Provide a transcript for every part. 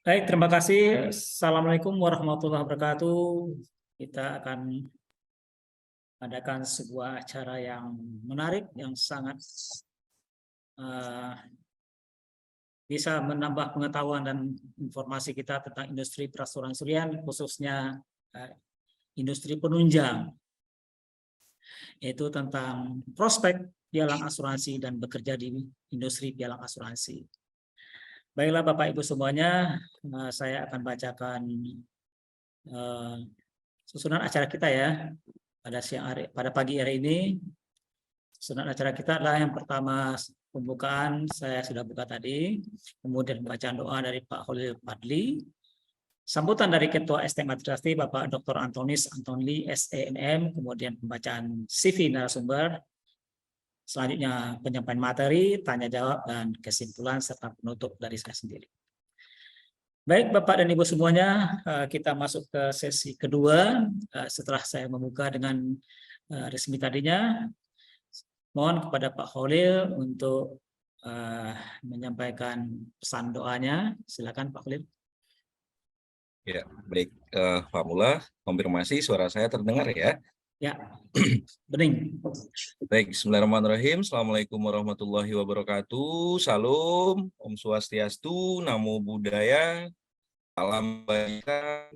Baik, terima kasih. Assalamualaikum warahmatullahi wabarakatuh. Kita akan adakan sebuah acara yang menarik, yang sangat eh, bisa menambah pengetahuan dan informasi kita tentang industri perasuransian, khususnya eh, industri penunjang, yaitu tentang prospek pialang asuransi dan bekerja di industri pialang asuransi. Baiklah Bapak Ibu semuanya, saya akan bacakan eh, susunan acara kita ya pada pagi hari ini. Susunan acara kita adalah yang pertama pembukaan saya sudah buka tadi, kemudian pembacaan doa dari Pak Holil Padli, sambutan dari Ketua STM Administrasi Bapak Dr. Antonis Antoni SENM, kemudian pembacaan CV narasumber, selanjutnya penyampaian materi, tanya jawab dan kesimpulan serta penutup dari saya sendiri. Baik Bapak dan Ibu semuanya, kita masuk ke sesi kedua setelah saya membuka dengan resmi tadinya. Mohon kepada Pak Holil untuk menyampaikan pesan doanya. Silakan Pak Holil. Ya, baik Pak Mula, konfirmasi suara saya terdengar ya? Ya, bening. Baik, bismillahirrahmanirrahim. Assalamualaikum warahmatullahi wabarakatuh. Salam, Om Swastiastu, Namo Buddhaya, Salam Kebajikan,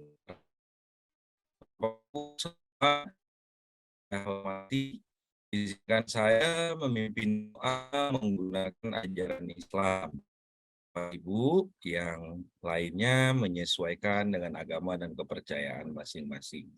izinkan saya memimpin doa menggunakan ajaran Islam. Ibu yang lainnya menyesuaikan dengan agama dan kepercayaan masing-masing.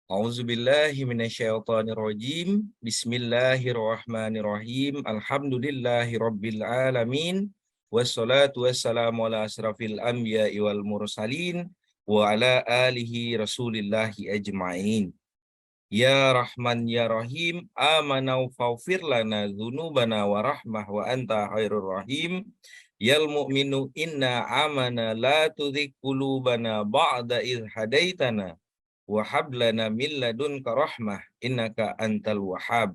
A'udzubillahi minasyaitonirrajim. Bismillahirrahmanirrahim. Alhamdulillahirabbil alamin. Wassalatu wassalamu ala asrafil anbiya'i wal mursalin wa ala alihi rasulillahi ajma'in. Ya Rahman ya Rahim, amanau faghfir lana dzunubana wa rahmah wa anta khairur rahim. Yal mu'minu inna amana la tudzik qulubana ba'da idh hadaitana wa hab lana min ladunka rahmah innaka antal wahhab.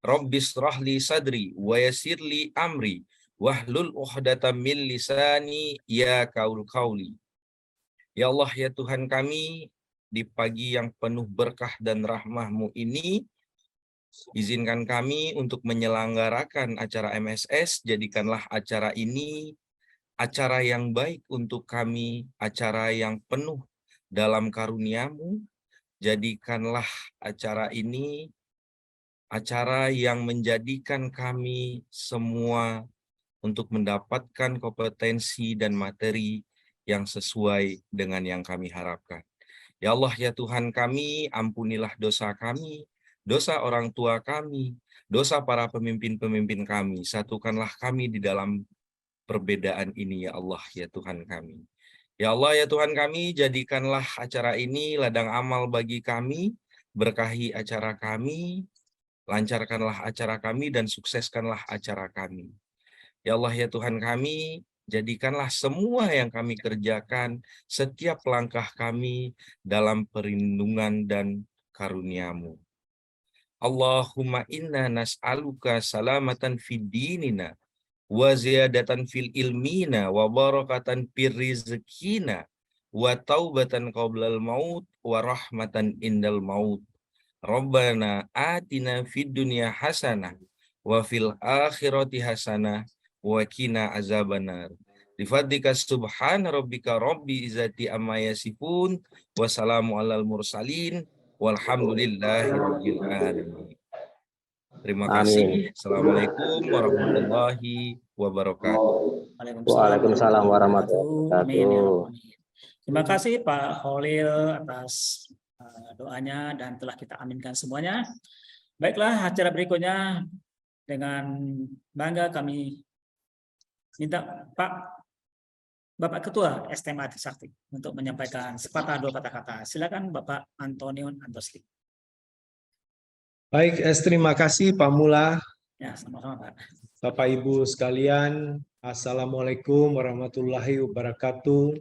Rabbis rahli sadri wa yassirli amri wahlul 'uqdatam min lisani ya qaul qauli. Ya Allah ya Tuhan kami, di pagi yang penuh berkah dan rahmah-Mu ini, izinkan kami untuk menyelenggarakan acara MSS. Jadikanlah acara ini acara yang baik untuk kami, acara yang penuh dalam karunia-Mu. Jadikanlah acara ini acara yang menjadikan kami semua untuk mendapatkan kompetensi dan materi yang sesuai dengan yang kami harapkan. Ya Allah ya Tuhan kami, ampunilah dosa kami, dosa orang tua kami, dosa para pemimpin-pemimpin kami. Satukanlah kami di dalam perbedaan ini ya Allah ya Tuhan kami. Ya Allah ya Tuhan kami, jadikanlah acara ini ladang amal bagi kami, berkahi acara kami, lancarkanlah acara kami dan sukseskanlah acara kami. Ya Allah ya Tuhan kami, jadikanlah semua yang kami kerjakan, setiap langkah kami dalam perlindungan dan karunia-Mu. Allahumma inna nas'aluka salamatan fid dinina, wa ziyadatan fil ilmina, wa barakatan fir rizkina, wa taubatan qablal maut, wa rahmatan indal maut. Rabbana atina fid dunya hasanah, wa fil akhirati hasanah, wa qina azabannar. Bifadlika subhana rabbika rabbi izzati amma yasifun, wassalamu alal mursalin, walhamdulillahi rabbil alamin. Terima kasih. Assalamualaikum warahmatullahi wabarakatuh. Waalaikumsalam warahmatullahi Amin ya wabarakatuh. Rabbal alamin. Terima kasih Pak Holil atas doanya dan telah kita aminkan semuanya. Baiklah, acara berikutnya dengan bangga kami minta Bapak Ketua STM Sakti untuk menyampaikan sepatah dua kata-kata. Silakan Bapak Antonion Antosli. Baik, terima kasih Pak Mula. Ya, sama-sama Pak. Bapak Ibu sekalian, Assalamualaikum warahmatullahi wabarakatuh.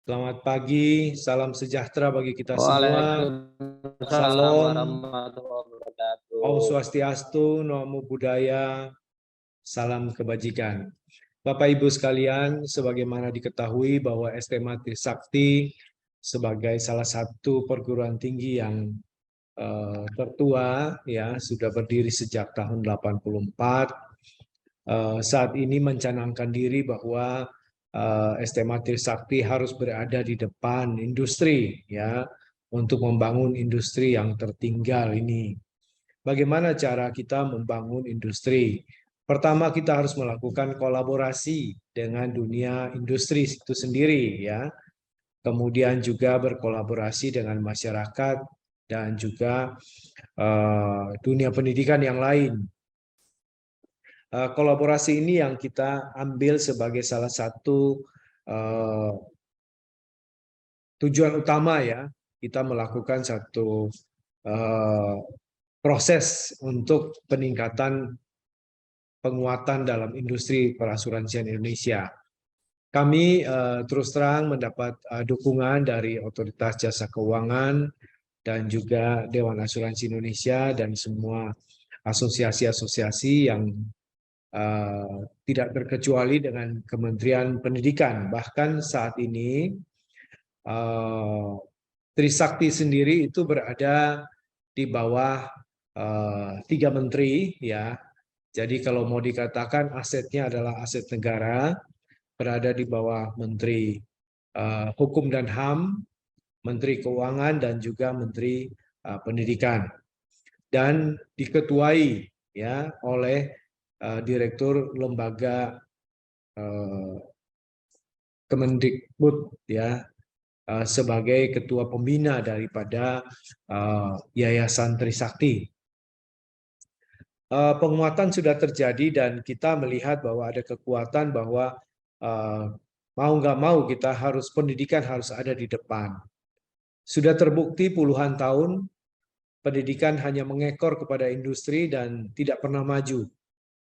Selamat pagi, salam sejahtera bagi kita semua. Waalaikumsalam warahmatullahi wabarakatuh. Om Swastiastu, Namo Buddhaya, salam kebajikan. Bapak Ibu sekalian, sebagaimana diketahui bahwa STMA Trisakti sebagai salah satu perguruan tinggi yang tertua, ya sudah berdiri sejak tahun 84. Saat ini mencanangkan diri bahwa STMA Trisakti harus berada di depan industri, ya, untuk membangun industri yang tertinggal ini. Bagaimana cara kita membangun industri? Pertama, kita harus melakukan kolaborasi dengan dunia industri itu sendiri, ya. Kemudian juga berkolaborasi dengan masyarakat dan juga dunia pendidikan yang lain. Kolaborasi ini yang kita ambil sebagai salah satu tujuan utama, ya. Kita melakukan satu proses untuk peningkatan penguatan dalam industri perasuransian Indonesia. Kami terus terang mendapat dukungan dari Otoritas Jasa Keuangan dan juga Dewan Asuransi Indonesia dan semua asosiasi-asosiasi yang tidak terkecuali dengan Kementerian Pendidikan. Bahkan saat ini Trisakti sendiri itu berada di bawah 3 menteri, ya. Jadi kalau mau dikatakan asetnya adalah aset negara, berada di bawah Menteri Hukum dan HAM, Menteri Keuangan, dan juga Menteri Pendidikan. Dan diketuai, ya, oleh Direktur Lembaga Kemendikbud, ya, sebagai ketua pembina daripada Yayasan Trisakti. Penguatan sudah terjadi dan kita melihat bahwa ada kekuatan bahwa mau nggak mau kita harus pendidikan harus ada di depan. Sudah terbukti puluhan tahun pendidikan hanya mengekor kepada industri dan tidak pernah maju.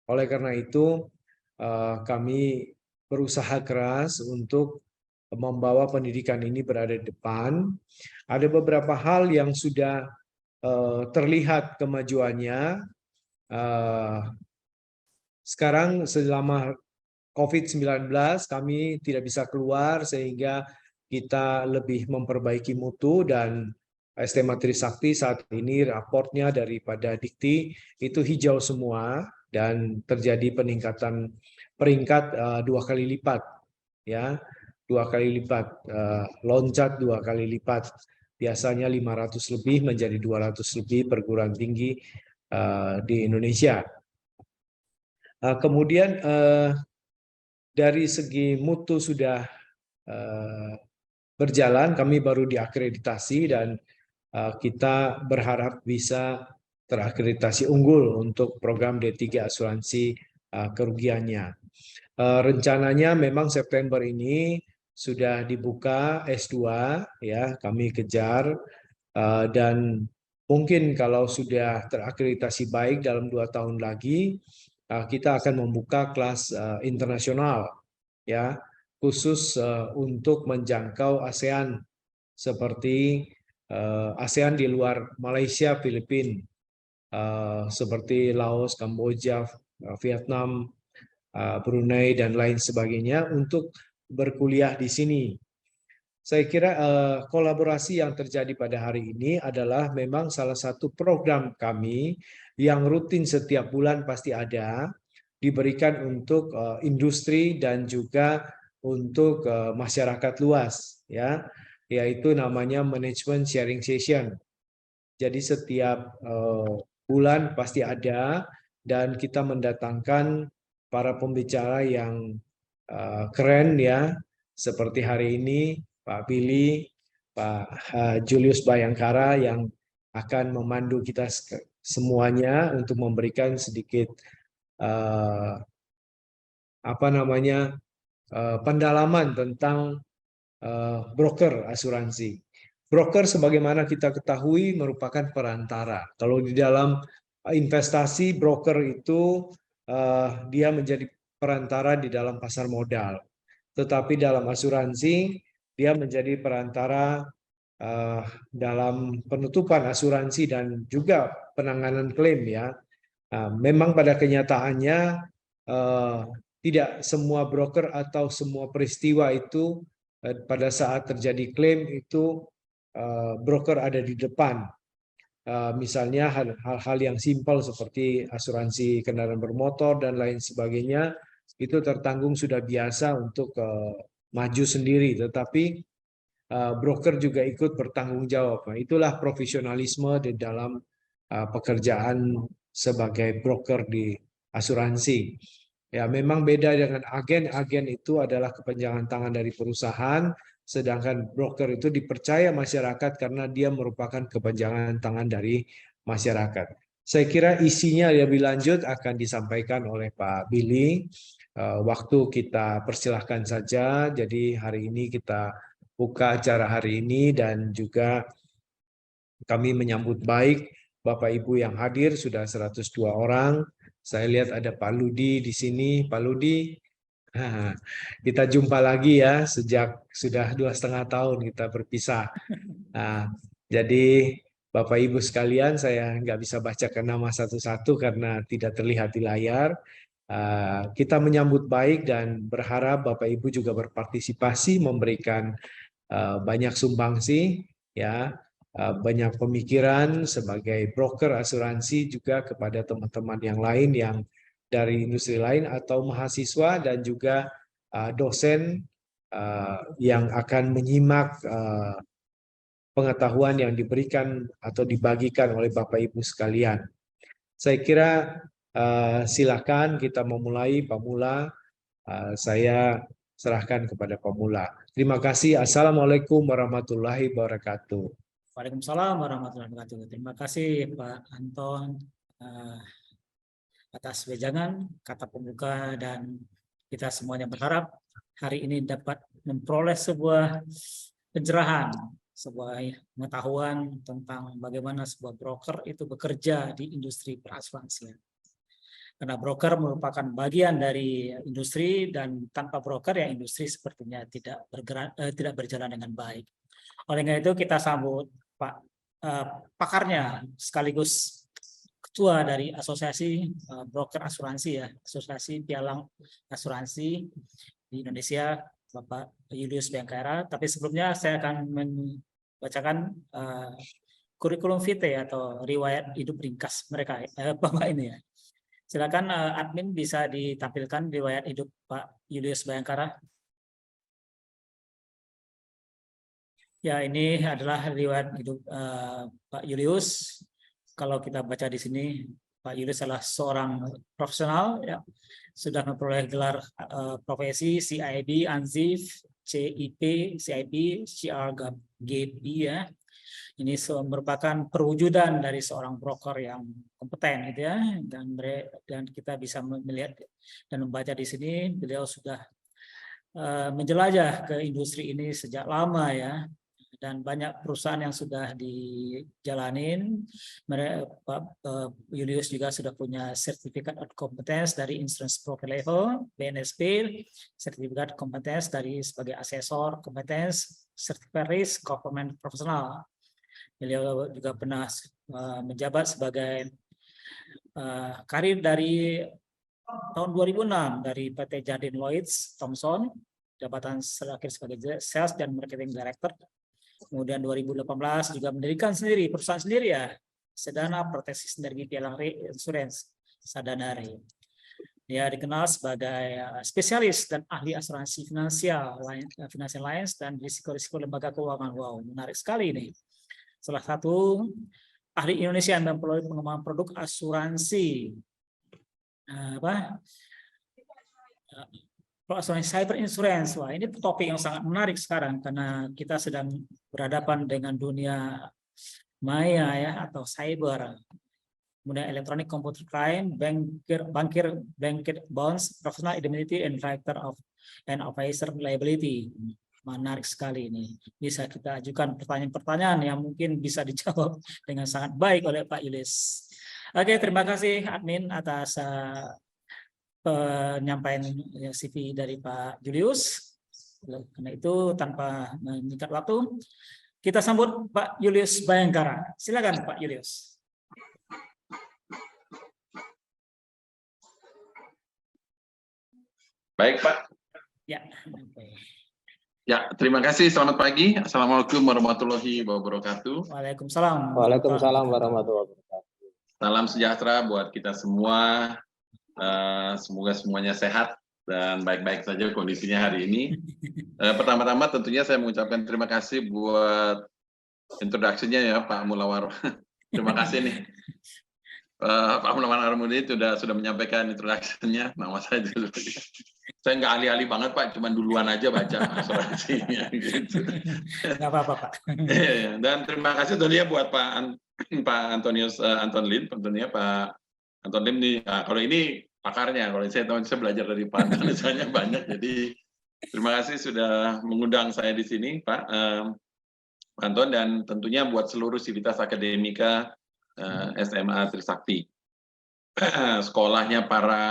Oleh karena itu kami berusaha keras untuk membawa pendidikan ini berada di depan. Ada beberapa hal yang sudah terlihat kemajuannya. Sekarang selama COVID-19 kami tidak bisa keluar sehingga kita lebih memperbaiki mutu dan STMA Trisakti saat ini raportnya daripada Dikti itu hijau semua dan terjadi peningkatan peringkat 2 kali lipat, ya, 2 kali lipat, loncat 2 kali lipat. Biasanya 500 lebih menjadi 200 lebih perguruan tinggi di Indonesia. Kemudian dari segi mutu sudah berjalan, kami baru diakreditasi dan kita berharap bisa terakreditasi unggul untuk program D3 asuransi kerugiannya. Rencananya memang September ini sudah dibuka S2, ya, kami kejar dan mungkin kalau sudah terakreditasi baik dalam 2 tahun lagi kita akan membuka kelas internasional, ya, khusus untuk menjangkau ASEAN seperti ASEAN di luar Malaysia, Filipina, seperti Laos, Kamboja, Vietnam, Brunei dan lain sebagainya untuk berkuliah di sini. Saya kira kolaborasi yang terjadi pada hari ini adalah memang salah satu program kami yang rutin setiap bulan pasti ada, diberikan untuk industri dan juga untuk masyarakat luas, ya, yaitu namanya Management Sharing Session. Jadi setiap bulan pasti ada dan kita mendatangkan para pembicara yang keren, ya, seperti hari ini Pak Billy, Pak Julius Bayangkara yang akan memandu kita semuanya untuk memberikan sedikit pendalaman tentang broker asuransi. Broker sebagaimana kita ketahui merupakan perantara. Kalau di dalam investasi, broker itu dia menjadi perantara di dalam pasar modal. Tetapi dalam asuransi dia menjadi perantara dalam penutupan asuransi dan juga penanganan klaim, ya. Memang pada kenyataannya tidak semua broker atau semua peristiwa itu pada saat terjadi klaim itu broker ada di depan. Misalnya hal-hal yang simpel seperti asuransi kendaraan bermotor dan lain sebagainya itu tertanggung sudah biasa untuk maju sendiri, tetapi broker juga ikut bertanggung jawab. Nah, itulah profesionalisme di dalam pekerjaan sebagai broker di asuransi. Ya, memang beda dengan agen. Agen itu adalah kepanjangan tangan dari perusahaan, sedangkan broker itu dipercaya masyarakat karena dia merupakan kepanjangan tangan dari masyarakat. Saya kira isinya lebih lanjut akan disampaikan oleh Pak Billy. Waktu kita persilahkan saja. Jadi hari ini kita buka acara hari ini dan juga kami menyambut baik Bapak Ibu yang hadir, sudah 102 orang. Saya lihat ada Pak Ludi di sini. Pak Ludi, kita jumpa lagi ya, sejak sudah 2,5 tahun kita berpisah. Jadi Bapak Ibu sekalian, saya nggak bisa bacakan nama satu-satu karena tidak terlihat di layar. Kita menyambut baik dan berharap Bapak Ibu juga berpartisipasi, memberikan banyak sumbangsi, ya, banyak pemikiran sebagai broker asuransi juga kepada teman-teman yang lain yang dari industri lain atau mahasiswa dan juga dosen yang akan menyimak pengetahuan yang diberikan atau dibagikan oleh Bapak Ibu sekalian. Saya kira silakan kita memulai. Pak Mula, saya serahkan kepada Pak Mula. Terima kasih. Assalamualaikum warahmatullahi wabarakatuh. Waalaikumsalam warahmatullahi wabarakatuh. Terima kasih Pak Anton atas wejangan, kata pembuka, dan kita semuanya berharap hari ini dapat memperoleh sebuah pencerahan, sebuah pengetahuan tentang bagaimana sebuah broker itu bekerja di industri perasuransian. Karena broker merupakan bagian dari industri dan tanpa broker ya industri sepertinya tidak berjalan dengan baik. Oleh karena itu kita sambut Pak pakarnya sekaligus ketua dari Asosiasi Broker Asuransi ya, Asosiasi Pialang Asuransi di Indonesia, Bapak Julius Bayangkara. Tapi sebelumnya saya akan membacakan kurikulum vitae atau riwayat hidup ringkas mereka, Bapak ini ya. Silakan admin bisa ditampilkan riwayat hidup Pak Julius Bayangkara. Ya, ini adalah riwayat hidup Pak Julius. Kalau kita baca di sini, Pak Julius adalah seorang profesional, ya, sudah memperoleh gelar profesi CIB, ANZIF, CIP, CIP, CRGB ya. Ini merupakan perwujudan dari seorang broker yang kompeten, gitu ya. Dan kita bisa melihat dan membaca di sini, beliau sudah menjelajah ke industri ini sejak lama ya. Dan banyak perusahaan yang sudah dijalanin. Pak Julius juga sudah punya sertifikat of competence dari Insurance Broker Level, BNSP, sertifikat kompetens dari sebagai asesor kompetens, sertifikat risk, government profesional. Beliau juga pernah menjabat sebagai karir dari tahun 2006 dari PT Jardine Lloyds Thompson, jabatan terakhir sebagai Sales dan Marketing Director. Kemudian 2018 juga mendirikan sendiri perusahaan sendiri ya, Sedana Proteksi Sinergi Pialang Insurance Sadanari. Dia dikenal sebagai spesialis dan ahli asuransi finansial, financial lines dan risiko-risiko lembaga keuangan. Wow, menarik sekali ini. Salah satu ahli Indonesia yang memperoleh pengembangan produk asuransi asuransi cyber insurance. Wah, ini topik yang sangat menarik sekarang karena kita sedang berhadapan dengan dunia maya ya atau cyber. Kemudian electronic computer crime, banker bonds, professional indemnity and director of and advisor liability. Menarik sekali ini. Bisa kita ajukan pertanyaan-pertanyaan yang mungkin bisa dijawab dengan sangat baik oleh Pak Julius. Oke, terima kasih admin atas penyampaian CV dari Pak Julius. Karena itu tanpa menyingkat waktu, kita sambut Pak Julius Bayangkara. Silakan Pak Julius. Baik, Pak. Ya. Ya, terima kasih. Selamat pagi. Assalamualaikum warahmatullahi wabarakatuh. Waalaikumsalam. Waalaikumsalam warahmatullahi wabarakatuh. Salam sejahtera buat kita semua. Semoga semuanya sehat dan baik-baik saja kondisinya hari ini. Pertama-tama tentunya saya mengucapkan terima kasih buat introduction-nya ya Pak Mulawar. Terima kasih nih. Pak Mulawar Armudi sudah menyampaikan introduction-nya. Nama saya juga. Saya nggak ahli-ahli banget Pak, cuma duluan aja baca asuransinya gitu. Nggak apa-apa Pak. Dan terima kasih tentunya buat Pak Antonius Anton Lim, tentunya Pak Anton Lim nih. Nah, kalau ini pakarnya, kalau saya belajar dari Pak Anton misalnya banyak. Jadi terima kasih sudah mengundang saya di sini Pak Anton, dan tentunya buat seluruh sivitas akademika SMA Trisakti, sekolahnya para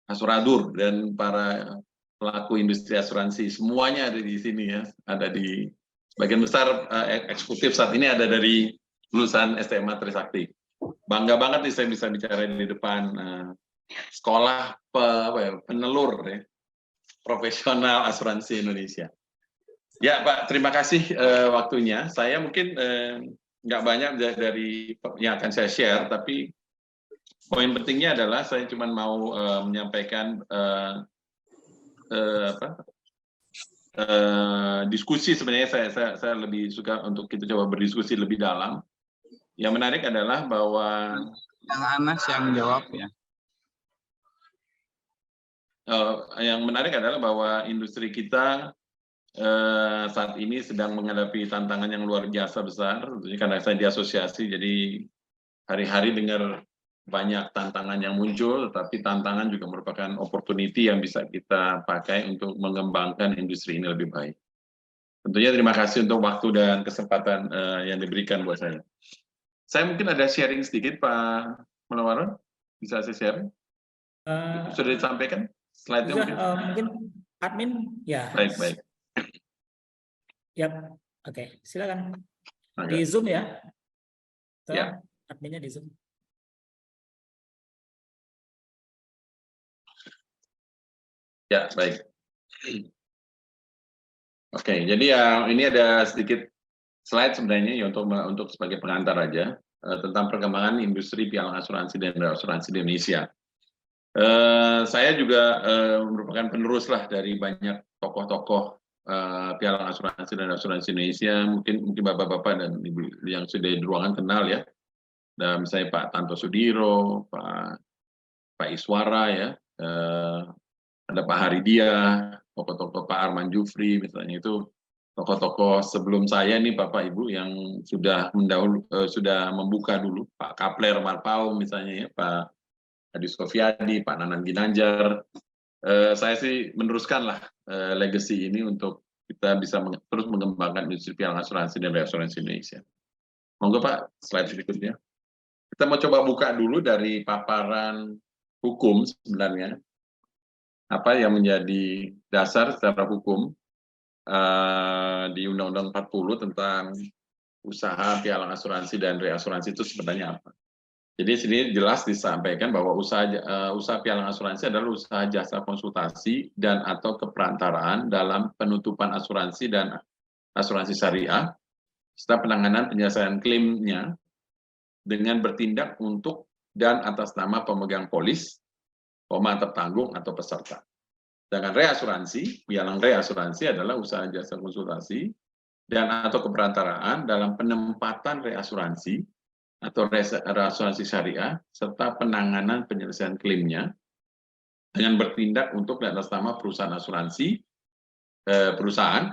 asuradur dan para pelaku industri asuransi, semuanya ada di sini ya, ada di sebagian besar eksekutif saat ini ada dari lulusan SMA Trisakti. Bangga banget nih saya bisa bicara di depan sekolah penelur ya, profesional asuransi Indonesia. Ya Pak, terima kasih waktunya. Saya mungkin nggak banyak dari yang akan saya share, tapi poin pentingnya adalah saya cuma mau menyampaikan diskusi. Sebenarnya saya lebih suka untuk kita coba berdiskusi lebih dalam. Yang menarik adalah bahwa yang Anas yang jawab ya. Yang menarik adalah bahwa industri kita saat ini sedang menghadapi tantangan yang luar biasa besar. Tentunya karena saya di asosiasi, jadi hari-hari dengar banyak tantangan yang muncul, tapi tantangan juga merupakan opportunity yang bisa kita pakai untuk mengembangkan industri ini lebih baik. Tentunya terima kasih untuk waktu dan kesempatan yang diberikan buat saya. Saya mungkin ada sharing sedikit, Pak Mulawar, bisa saya share? Sudah disampaikan slide-nya mungkin? Mungkin admin, ya. Baik. Yap, oke, silakan. Oke. Di Zoom ya. Ya. Adminnya di Zoom. Ya, baik. Oke, jadi ya ini ada sedikit slide sebenarnya ya untuk sebagai pengantar aja tentang perkembangan industri pialang asuransi dan reasuransi di Indonesia. Saya juga merupakan penerus lah dari banyak tokoh-tokoh pialang asuransi dan asuransi Indonesia. Mungkin bapak-bapak dan ibu yang sudah di ruangan kenal ya. Dan misalnya Pak Tanto Sudiro, Pak Iswara ya, ada Pak Haridia, tokoh-tokoh Pak Arman Jufri misalnya, itu tokoh-tokoh sebelum saya nih Bapak Ibu yang sudah sudah membuka dulu, Pak Kapler Marpau misalnya ya, Pak Adi Skofiadi, Pak Nanan Ginanjar. Saya sih meneruskan lah legacy ini untuk kita bisa terus mengembangkan industri pialang asuransi dan reasuransi Indonesia. Monggo Pak, slide berikutnya. Kita mau coba buka dulu dari paparan hukum sebenarnya. Apa yang menjadi dasar secara hukum di Undang-Undang 40 tentang usaha pialang asuransi dan reasuransi itu sebenarnya apa? Jadi sini jelas disampaikan bahwa usaha pialang asuransi adalah usaha jasa konsultasi dan atau keperantaraan dalam penutupan asuransi dan asuransi syariah serta penanganan penyelesaian klaimnya dengan bertindak untuk dan atas nama pemegang polis, tertanggung atau peserta. Sedangkan reasuransi, pialang reasuransi adalah usaha jasa konsultasi dan atau keperantaraan dalam penempatan reasuransi atau reasuransi syariah serta penanganan penyelesaian klaimnya dengan bertindak untuk dan atas nama perusahaan asuransi, perusahaan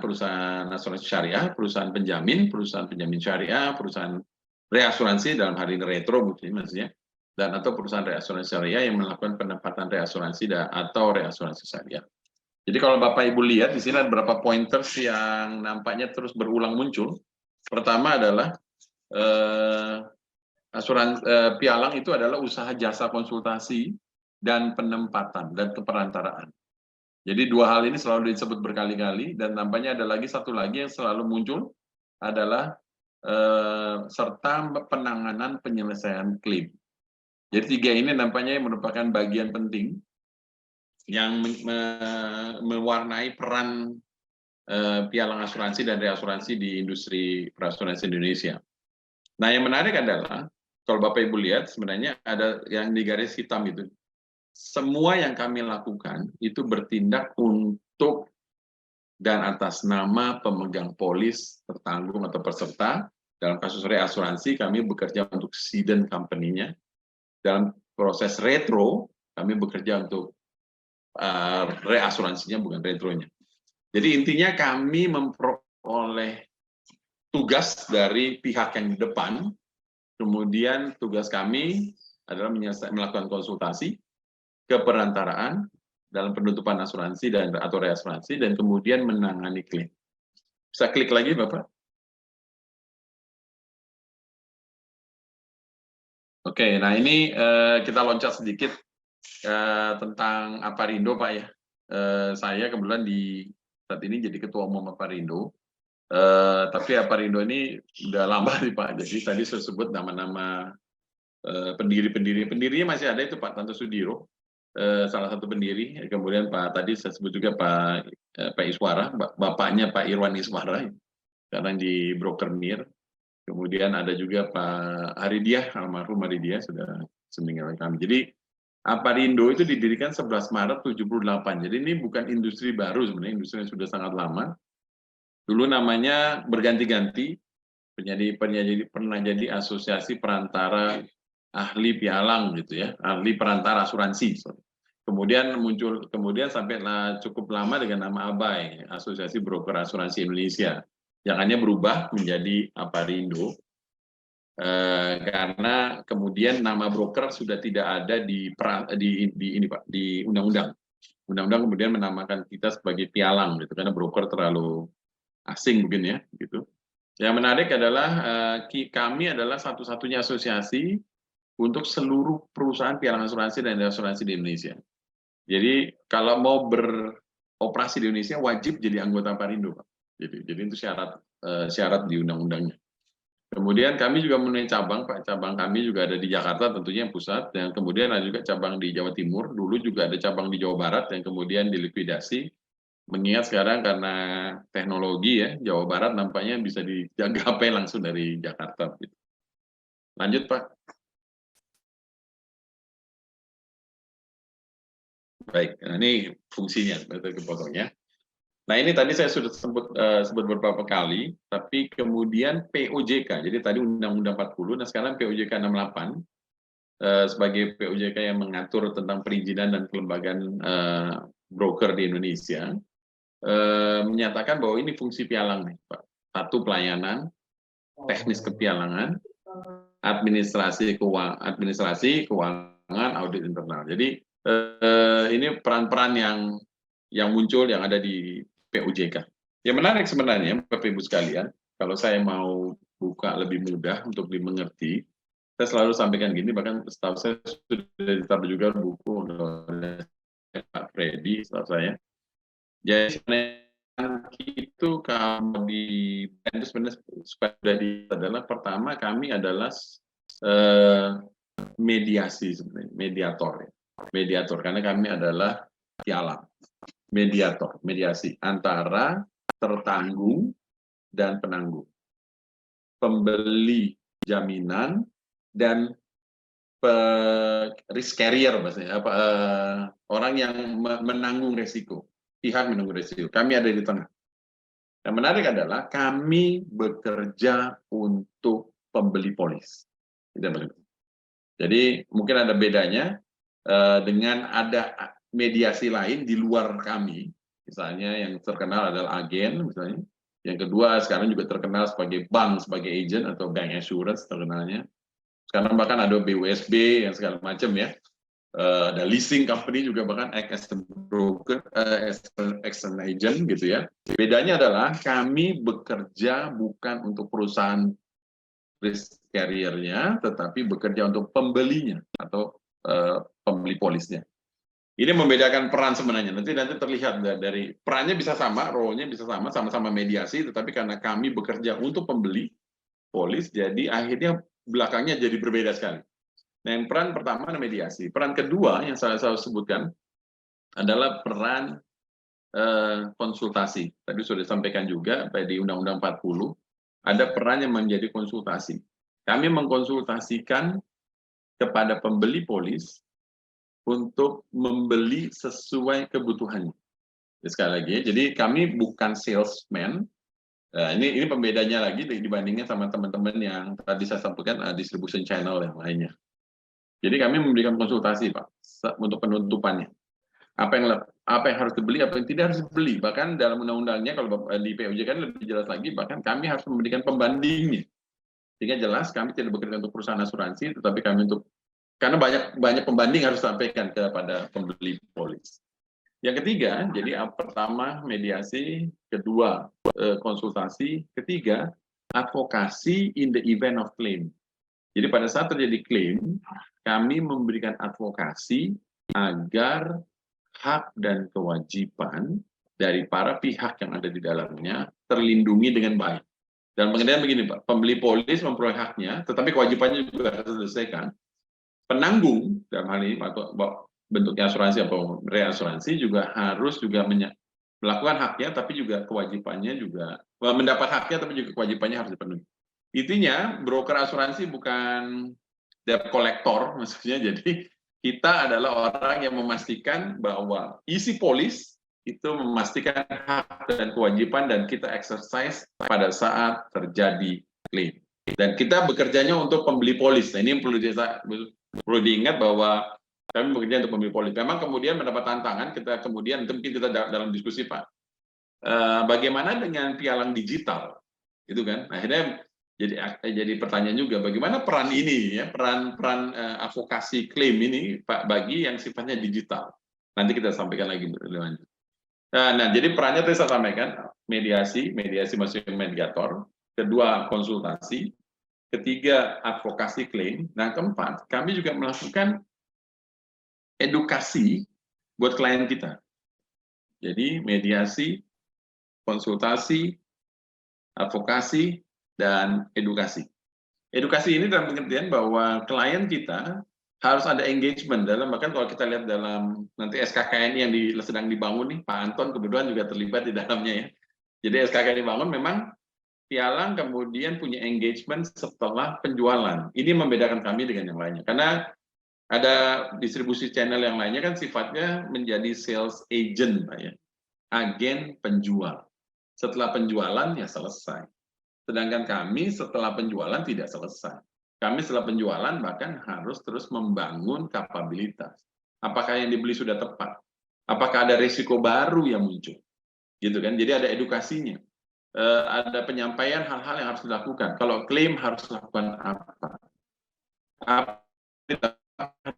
asuransi syariah, perusahaan penjamin syariah, perusahaan reasuransi dalam hal ini retro maksudnya, dan atau perusahaan reasuransi syariah yang melakukan penempatan reasuransi atau reasuransi syariah. Jadi kalau Bapak Ibu lihat di sini ada beberapa pointers yang nampaknya terus berulang muncul. Pertama adalah pialang itu adalah usaha jasa konsultasi dan penempatan dan keperantaraan. Jadi dua hal ini selalu disebut berkali-kali, dan nampaknya ada satu lagi yang selalu muncul adalah serta penanganan penyelesaian klaim. Jadi tiga ini nampaknya merupakan bagian penting yang mewarnai peran pialang asuransi dan reasuransi di industri perasuransi Indonesia. Nah, yang menarik adalah kalau Bapak Ibu lihat sebenarnya ada yang di garis hitam itu. Semua yang kami lakukan itu bertindak untuk dan atas nama pemegang polis tertanggung atau peserta. Dalam kasus reasuransi kami bekerja untuk cedent company-nya. Dalam proses retro kami bekerja untuk reasuransinya bukan retronya. Jadi intinya kami memperoleh tugas dari pihak yang di depan, kemudian tugas kami adalah melakukan konsultasi, keperantaraan dalam penutupan asuransi dan atau reasuransi, dan kemudian menangani klaim. Bisa klik lagi, Bapak? Oke, nah ini kita loncat sedikit tentang Aparindo, Pak ya. Saya kebetulan saat ini jadi ketua umum Aparindo. Tapi Aparindo ini udah lama nih Pak. Jadi tadi saya sebut nama-nama pendirinya masih ada itu Pak Tanto Sudiro, salah satu pendiri. Kemudian tadi saya sebut juga Pak Iswara, bapaknya Pak Irwan Iswara, sekarang di Broker Mir. Kemudian ada juga Pak Haridiah, almarhum Haridiah sudah meninggal kami. Jadi Aparindo itu didirikan 11 Maret 78. Jadi ini bukan industri baru sebenarnya, industri yang sudah sangat lama. Dulu namanya berganti-ganti, pernah jadi asosiasi perantara ahli pialang gitu ya, ahli perantara asuransi. Kemudian sampailah cukup lama dengan nama ABAI, Asosiasi Broker Asuransi Indonesia, yang hanya berubah menjadi Aparindo karena kemudian nama broker sudah tidak ada di undang-undang. Undang-undang kemudian menamakan kita sebagai pialang gitu, karena broker terlalu asing mungkin ya gitu. Yang menarik adalah kami adalah satu-satunya asosiasi untuk seluruh perusahaan pialang asuransi dan asuransi di Indonesia. Jadi kalau mau beroperasi di Indonesia wajib jadi anggota Aparindo, Pak. Jadi itu syarat di undang-undangnya. Kemudian kami juga mempunyai cabang, Pak. Cabang kami juga ada di Jakarta tentunya yang pusat, dan kemudian ada juga cabang di Jawa Timur. Dulu juga ada cabang di Jawa Barat yang kemudian dilikuidasi. Mengingat sekarang karena teknologi ya, Jawa Barat nampaknya bisa digapai langsung dari Jakarta. Lanjut Pak. Baik, nah ini fungsinya, kepotongnya. Nah ini tadi saya sudah sebut beberapa kali, tapi kemudian POJK, jadi tadi Undang-Undang 40, nah sekarang POJK 68, sebagai POJK yang mengatur tentang perizinan dan kelembagaan broker di Indonesia, menyatakan bahwa ini fungsi pialang nih, Pak. Satu, pelayanan, teknis kepialangan, administrasi keuangan, audit internal. Jadi ini peran-peran yang muncul yang ada di POJK. Yang menarik sebenarnya, Bapak Ibu sekalian, kalau saya mau buka lebih mudah untuk dimengerti, saya selalu sampaikan gini, bahkan setahu saya sudah ditaruh juga buku oleh Pak Freddy, setahu saya. Jadi itu kalau di sebenarnya adalah pertama kami adalah mediasi sebenarnya, mediator karena kami adalah pialang, mediasi antara tertanggung dan penanggung, pembeli jaminan dan risk carrier maksudnya orang yang menanggung resiko. Pihak menunggu resiko. Kami ada di tengah. Yang menarik adalah kami bekerja untuk pembeli polis. Jadi mungkin ada bedanya dengan ada mediasi lain di luar kami. Misalnya yang terkenal adalah agen, misalnya. Yang kedua sekarang juga terkenal sebagai bank, sebagai agent atau bank assurance terkenalnya. Sekarang bahkan ada BUSB yang segala macam ya. Ada leasing company juga bahkan as a broker, as an agent gitu ya. Bedanya adalah kami bekerja bukan untuk perusahaan risk carrier-nya, tetapi bekerja untuk pembelinya atau pembeli polisnya. Ini membedakan peran sebenarnya. Nanti terlihat dari perannya bisa sama, role-nya bisa sama-sama mediasi, tetapi karena kami bekerja untuk pembeli polis, jadi akhirnya belakangnya jadi berbeda sekali. Nah, yang peran pertama adalah mediasi. Peran kedua yang saya sebutkan adalah peran konsultasi. Tadi sudah disampaikan juga di Undang-Undang 40, ada peran yang menjadi konsultasi. Kami mengkonsultasikan kepada pembeli polis untuk membeli sesuai kebutuhannya. Sekali lagi, jadi kami bukan salesman. Nah, ini pembedanya lagi dibandingkan sama teman-teman yang tadi saya sampaikan distribution channel yang lainnya. Jadi kami memberikan konsultasi, Pak, untuk penutupannya. Apa yang harus dibeli, apa yang tidak harus dibeli. Bahkan dalam undang-undangnya, kalau di POJ kan lebih jelas lagi, bahkan kami harus memberikan pembandingnya. Sehingga jelas kami tidak bekerja untuk perusahaan asuransi, tetapi kami karena banyak pembanding harus disampaikan kepada pembeli polis. Yang ketiga, jadi pertama mediasi, kedua konsultasi, ketiga advokasi in the event of claim. Jadi pada saat terjadi klaim, kami memberikan advokasi agar hak dan kewajiban dari para pihak yang ada di dalamnya terlindungi dengan baik. Dan pengertian begini, Pak, pembeli polis memperoleh haknya, tetapi kewajibannya juga harus diselesaikan. Penanggung dalam hal ini atau bentuknya asuransi atau reasuransi juga harus melakukan haknya, tapi juga kewajibannya juga mendapat haknya, tapi juga kewajibannya harus dipenuhi. Intinya broker asuransi bukan debt collector, maksudnya jadi kita adalah orang yang memastikan bahwa isi polis itu memastikan hak dan kewajiban dan kita exercise pada saat terjadi klaim. Dan kita bekerjanya untuk pembeli polis. Nah, ini yang perlu diingat bahwa kami bekerja untuk pembeli polis. Memang kemudian mendapat tantangan, mungkin kita dalam diskusi, Pak. Bagaimana dengan pialang digital? Gitu kan? Akhirnya jadi pertanyaan juga, bagaimana peran ini ya, peran advokasi klaim ini Pak bagi yang sifatnya digital. Nanti kita sampaikan lagi lebih lanjut. Nah, jadi perannya tadi saya sampaikan, mediasi maksudnya mediator, kedua konsultasi, ketiga advokasi klaim, nah keempat kami juga melakukan edukasi buat klien kita. Jadi mediasi, konsultasi, advokasi, dan edukasi. Edukasi ini dalam pengertian bahwa klien kita harus ada engagement bahkan kalau kita lihat dalam nanti SKKN yang sedang dibangun nih, Pak Anton kebetulan juga terlibat di dalamnya ya. Jadi SKKN dibangun memang pialang kemudian punya engagement setelah penjualan. Ini membedakan kami dengan yang lainnya. Karena ada distribusi channel yang lainnya kan sifatnya menjadi sales agent, Pak ya. Agen penjual. Setelah penjualan ya selesai. Sedangkan kami setelah penjualan tidak selesai. Kami setelah penjualan bahkan harus terus membangun kapabilitas. Apakah yang dibeli sudah tepat? Apakah ada risiko baru yang muncul? Gitu kan. Jadi ada edukasinya. Ada penyampaian hal-hal yang harus dilakukan. Kalau klaim harus lakukan apa?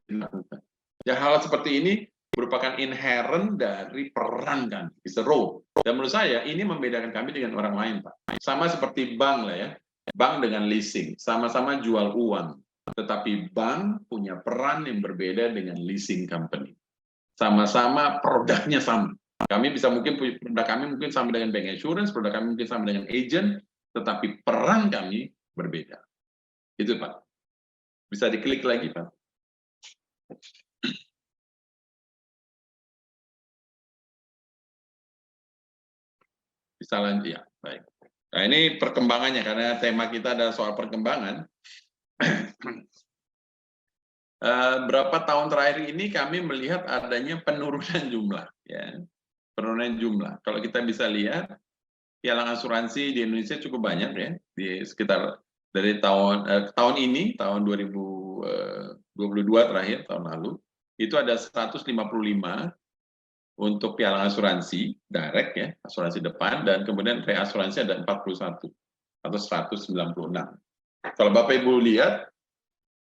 Dilakukan. Ya, hal seperti ini merupakan inherent dari peran kan, it's a role. Dan menurut saya ini membedakan kami dengan orang lain, Pak. Sama seperti bank lah ya, bank dengan leasing, sama-sama jual uang, tetapi bank punya peran yang berbeda dengan leasing company. Sama-sama produknya sama. Kami produk kami mungkin sama dengan bank insurance, produk kami mungkin sama dengan agent, tetapi peran kami berbeda. Itu Pak. Bisa diklik lagi Pak. Bisa lanjut ya, baik. Nah ini perkembangannya karena tema kita adalah soal perkembangan. Berapa tahun terakhir ini kami melihat adanya penurunan jumlah, ya, penurunan jumlah. Kalau kita bisa lihat, pialang asuransi di Indonesia cukup banyak ya, di sekitar dari tahun ini, tahun 2022 terakhir, tahun lalu, itu ada 155 untuk pialang asuransi direct ya, asuransi depan, dan kemudian reasuransi ada 41 atau 196. Kalau Bapak Ibu lihat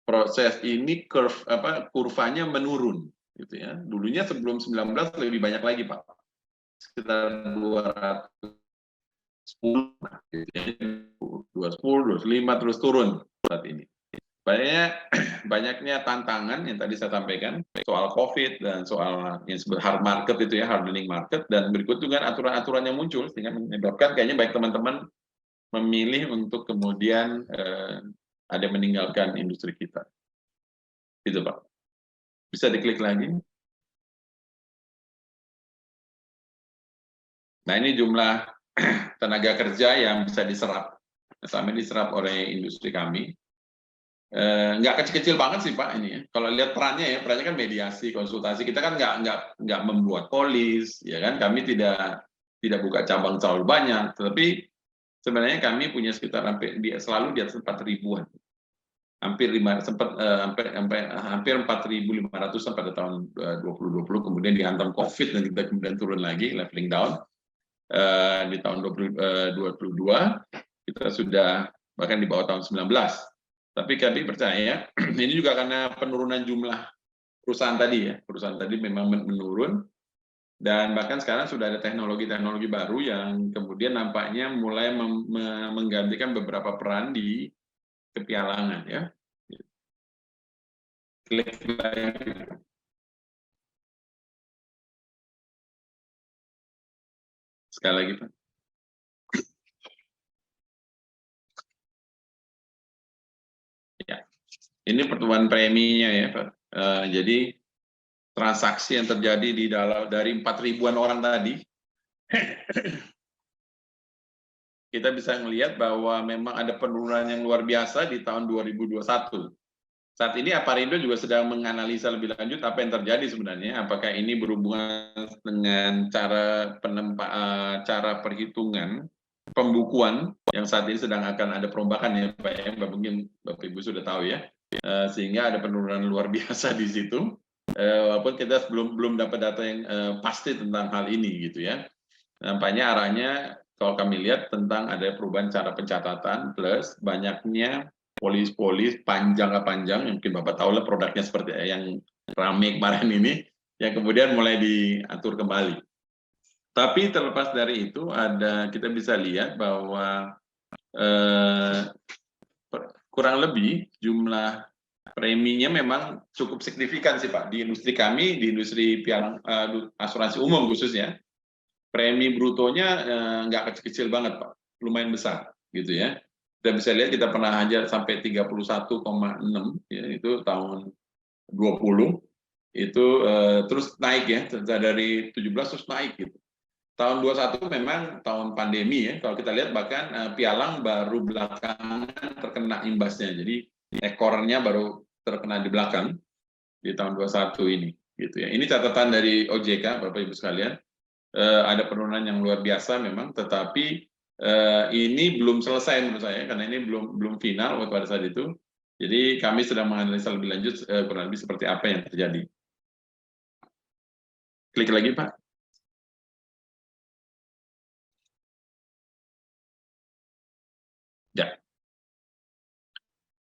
proses ini kurvanya menurun gitu ya. Dulunya sebelum 19 lebih banyak lagi Pak. Sekitar 210 gitu ya. 210, 205 terus turun saat ini. Banyaknya tantangan yang tadi saya sampaikan soal COVID dan soal yang disebut hard market itu ya, hardening market, dan berikut juga aturan-aturan yang muncul sehingga menyebabkan kayaknya baik teman-teman memilih untuk kemudian ada meninggalkan industri kita. Gitu Pak. Bisa diklik lagi. Nah, ini jumlah tenaga kerja yang bisa diserap. Sama diserap oleh industri kami. Nggak kecil-kecil banget sih Pak ini ya. Kalau lihat perannya kan mediasi, konsultasi. Kita kan nggak membuat polis, ya kan. Kami tidak buka cabang terlalu banyak. Tetapi sebenarnya kami punya sekitar selalu di atas 4.000-an. Hampir 4.500 pada tahun 2020, kemudian dihantam COVID dan kita kemudian turun lagi, leveling down. Di tahun 2022 kita sudah bahkan di bawah tahun 19. Tapi kami percaya ini juga karena penurunan jumlah perusahaan tadi ya. Perusahaan tadi memang menurun dan bahkan sekarang sudah ada teknologi-teknologi baru yang kemudian nampaknya mulai menggantikan beberapa peran di kepialangan ya. Klik lagi. Sekali lagi Pak. Ya. Ini pertumbuhan preminya ya Pak. Jadi transaksi yang terjadi dari 4.000-an orang tadi, kita bisa melihat bahwa memang ada penurunan yang luar biasa di tahun 2021. Saat ini Aparindo juga sedang menganalisa lebih lanjut apa yang terjadi sebenarnya, apakah ini berhubungan dengan cara perhitungan pembukuan yang saat ini sedang akan ada perombakan ya Pak ya, mungkin Bapak Ibu sudah tahu ya, sehingga ada penurunan luar biasa di situ. Walaupun kita belum dapat data yang pasti tentang hal ini gitu ya. Nampaknya arahnya kalau kami lihat tentang ada perubahan cara pencatatan plus banyaknya polis panjang, yang mungkin Bapak tahu lah produknya seperti yang rame kemarin ini yang kemudian mulai diatur kembali. Tapi terlepas dari itu kita bisa lihat bahwa kurang lebih jumlah preminya memang cukup signifikan sih Pak. Di industri kami, di industri asuransi umum khususnya, premi brutonya nggak kecil-kecil banget Pak, lumayan besar gitu ya. Kita bisa lihat kita pernah hajar sampai 31,6 ya, itu tahun 20 itu terus naik ya, dari 17 terus naik gitu. Tahun 21 memang tahun pandemi ya, kalau kita lihat bahkan pialang baru belakangan terkena imbasnya, jadi ekornya baru terkena di belakang di tahun 21 ini gitu ya. Ini catatan dari OJK Bapak Ibu sekalian, ada penurunan yang luar biasa memang, tetapi ini belum selesai menurut saya karena ini belum final pada saat itu. Jadi kami sedang menganalisa lebih lanjut kurang lebih seperti apa yang terjadi. Klik lagi Pak. Ya.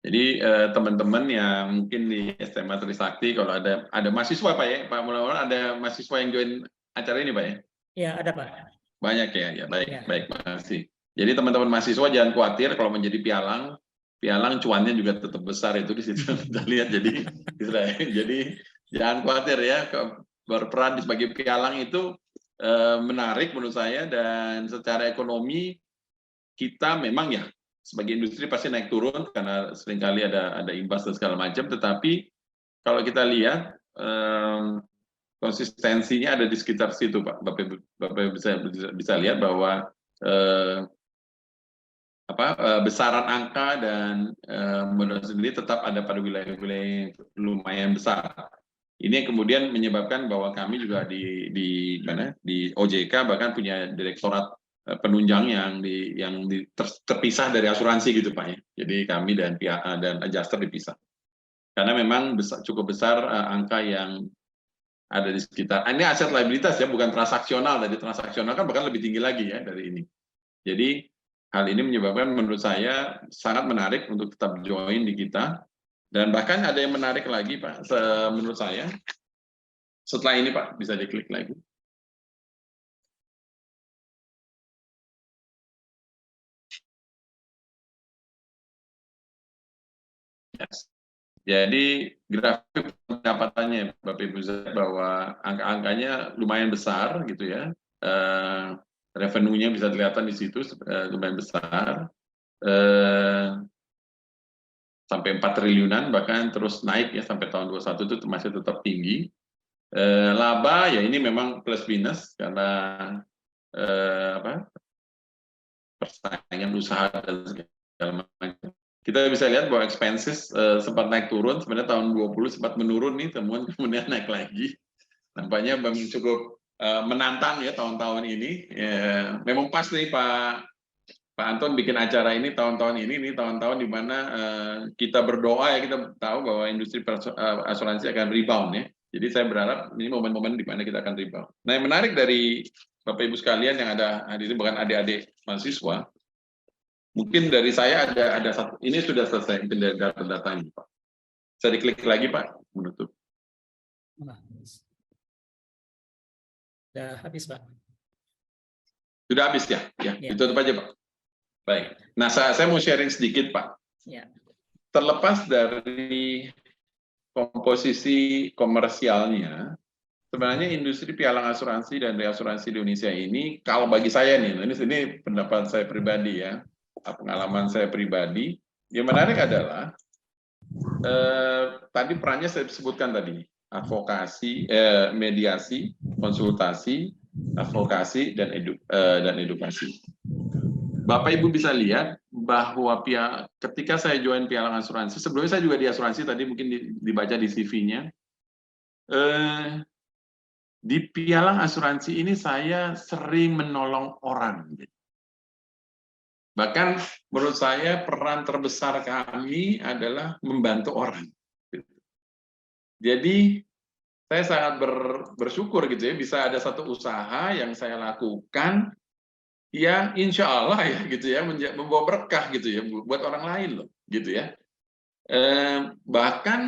Jadi teman-teman yang mungkin di SMA Trisakti kalau ada mahasiswa Pak ya, Pak Mulawar, ada mahasiswa yang join acara ini Pak ya? Ya, ada Pak. Banyak ya, baik, Ya. baik, makasih. Jadi teman-teman mahasiswa jangan khawatir kalau menjadi pialang cuannya juga tetap besar itu di situ kita lihat. Jadi jangan khawatir ya, berperan sebagai pialang itu menarik menurut saya, dan secara ekonomi kita memang ya sebagai industri pasti naik turun karena seringkali ada imbas dan segala macam, tetapi kalau kita lihat konsistensinya ada di sekitar situ Pak. Bapak bisa lihat bahwa besaran angka dan modal sendiri tetap ada pada wilayah-wilayah lumayan besar. Ini yang kemudian menyebabkan bahwa kami juga di OJK bahkan punya direktorat penunjang yang terpisah dari asuransi gitu Pak ya. Jadi kami dan pihak dan adjuster dipisah. Karena memang cukup besar angka yang ada di sekitar. Ini aset liabilitas ya, bukan transaksional. Dari transaksional kan bahkan lebih tinggi lagi ya dari ini. Jadi hal ini menyebabkan menurut saya sangat menarik untuk tetap join di kita. Dan bahkan ada yang menarik lagi Pak, menurut saya. Setelah ini Pak, bisa diklik lagi. Yes. Jadi grafik pendapatannya Bapak Ibu bahwa angka-angkanya lumayan besar gitu ya. Revenue-nya bisa kelihatan di situ lumayan besar. Sampai 4 triliunan bahkan terus naik ya sampai tahun 21 itu masih tetap tinggi. Laba ya ini memang plus minus karena persaingan usaha dan segala macam. Kita bisa lihat bahwa expenses sempat naik turun, sebenarnya tahun 20 sempat menurun nih, kemudian naik lagi. Nampaknya memang cukup menantang ya tahun-tahun ini. Memang pas nih Pak Anton bikin acara ini tahun-tahun ini tahun-tahun di mana kita berdoa ya, kita tahu bahwa industri asuransi akan rebound ya. Jadi saya berharap ini momen-momen di mana kita akan rebound. Nah, yang menarik dari Bapak Ibu sekalian yang ada hadir, bahkan adik-adik mahasiswa, mungkin dari saya ada satu, ini sudah selesai mungkin dari data-datanya Pak. Bisa diklik lagi Pak, menutup. Sudah habis Pak. Sudah habis ya? Ya, ditutup aja Pak. Baik. Nah, saya mau sharing sedikit Pak. Ya. Terlepas dari komposisi komersialnya, sebenarnya industri pialang asuransi dan reasuransi di Indonesia ini, kalau bagi saya nih, ini pendapat saya pribadi ya, pengalaman saya pribadi, yang menarik adalah tadi perannya saya sebutkan tadi, advokasi, mediasi, konsultasi, advokasi dan edukasi. Bapak Ibu bisa lihat bahwa ketika saya join pialang asuransi, sebelumnya saya juga di asuransi, tadi mungkin dibaca di CV-nya. Di pialang asuransi ini saya sering menolong orang. Bahkan menurut saya peran terbesar kami adalah membantu orang. Jadi saya sangat bersyukur gitu ya, bisa ada satu usaha yang saya lakukan yang insya Allah ya gitu ya membawa berkah gitu ya buat orang lain loh gitu ya. Bahkan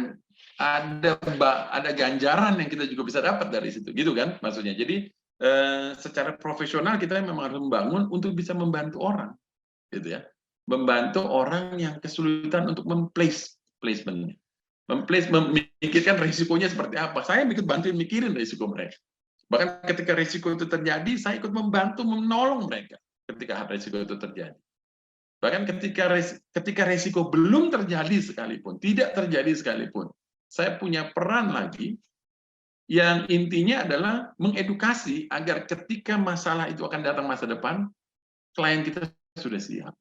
ada ganjaran yang kita juga bisa dapat dari situ gitu kan maksudnya. Jadi secara profesional kita memang harus membangun untuk bisa membantu orang gitu ya, membantu orang yang kesulitan untuk placement, memikirkan risikonya seperti apa. Saya ikut bantuin mikirin risiko mereka. Bahkan ketika risiko itu terjadi, saya ikut membantu menolong mereka ketika risiko itu terjadi. Bahkan ketika risiko belum terjadi sekalipun, tidak terjadi sekalipun, saya punya peran lagi yang intinya adalah mengedukasi agar ketika masalah itu akan datang masa depan, klien kita sudah siap.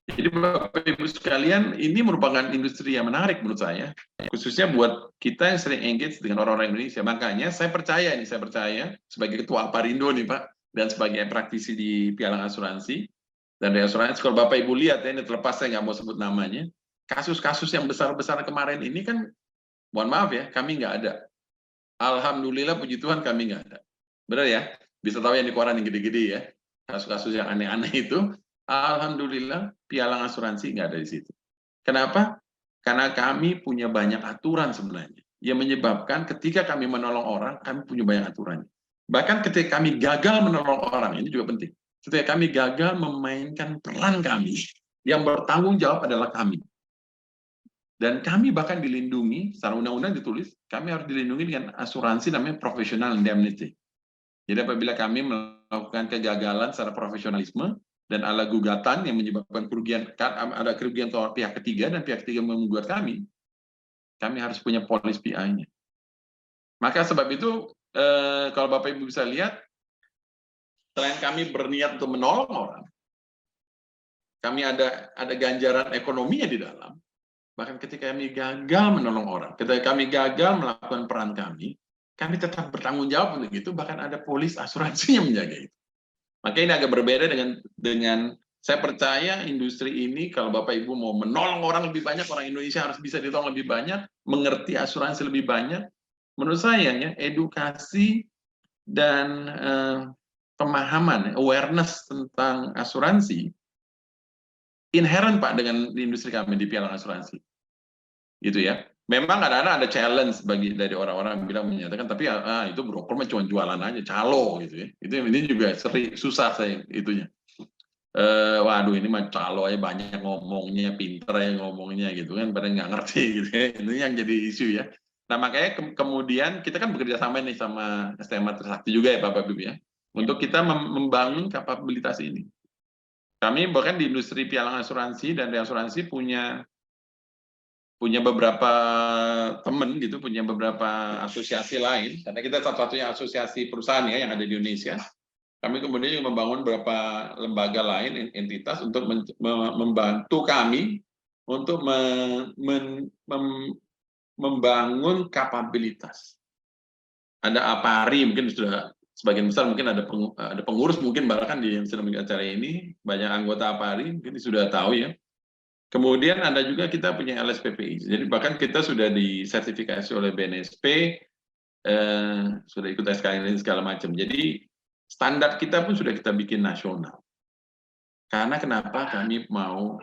Jadi Bapak Ibu sekalian, ini merupakan industri yang menarik menurut saya, khususnya buat kita yang sering engage dengan orang-orang Indonesia. Makanya saya percaya sebagai Ketua Aparindo nih Pak, dan sebagai praktisi di pialang asuransi dan reasuransi, kalau Bapak Ibu lihat ya, ini terlepas saya nggak mau sebut namanya, kasus-kasus yang besar-besar kemarin ini kan, mohon maaf ya, kami nggak ada. Alhamdulillah, puji Tuhan kami nggak ada. Benar ya? Bisa tahu yang di koran yang gede-gede ya, kasus-kasus yang aneh-aneh itu, alhamdulillah pialang asuransi nggak ada di situ. Kenapa? Karena kami punya banyak aturan sebenarnya, yang menyebabkan ketika kami menolong orang, kami punya banyak aturan. Bahkan ketika kami gagal menolong orang, ini juga penting. Ketika kami gagal memainkan peran kami, yang bertanggung jawab adalah kami. Dan kami bahkan dilindungi, secara undang-undang ditulis, kami harus dilindungi dengan asuransi namanya professional indemnity. Jadi apabila kami melakukan kegagalan secara profesionalisme, dan ada gugatan yang menyebabkan kerugian, ada kerugian pihak ketiga, dan pihak ketiga menggugat kami harus punya polis PI-nya. Maka sebab itu, kalau Bapak Ibu bisa lihat, selain kami berniat untuk menolong orang, kami ada ganjaran ekonominya di dalam. Bahkan ketika kami gagal menolong orang, ketika kami gagal melakukan peran kami tetap bertanggung jawab untuk itu, bahkan ada polis asuransi yang menjaga itu. Maka ini agak berbeda dengan saya percaya industri ini, kalau Bapak Ibu mau menolong orang lebih banyak, orang Indonesia harus bisa ditolong lebih banyak, mengerti asuransi lebih banyak. Menurut saya ya, edukasi dan pemahaman, awareness tentang asuransi inherent Pak dengan industri kami di pialang asuransi. Gitu ya. Memang kadang-kadang ada challenge dari orang-orang yang bilang menyatakan, tapi itu broker mah cuma jualan aja, calo gitu ya. Ini juga susah saya itunya. Waduh ini mah calo aja, banyak ngomongnya, pinter ya ngomongnya gitu kan, pada nggak ngerti gitu ya. Itu yang jadi isu ya. Nah makanya kemudian kita kan bekerja sama nih sama STMA Trisakti juga ya Bapak Ibu ya, untuk kita membangun kapabilitas ini. Kami bahkan di industri pialang asuransi dan reasuransi punya punya beberapa teman gitu, punya beberapa asosiasi lain, karena kita satu-satunya asosiasi perusahaan ya yang ada di Indonesia. Kami kemudian juga membangun beberapa lembaga lain, entitas untuk membantu kami untuk membangun kapabilitas. Ada APARI, mungkin sudah sebagian besar mungkin ada pengurus mungkin bahkan yang sedang mengikuti acara ini, banyak anggota APARI mungkin sudah tahu ya. Kemudian ada juga kita punya LSPPI. Jadi bahkan kita sudah disertifikasi oleh BNSP, sudah ikut SKN segala macam. Jadi standar kita pun sudah kita bikin nasional. Karena kenapa kami mau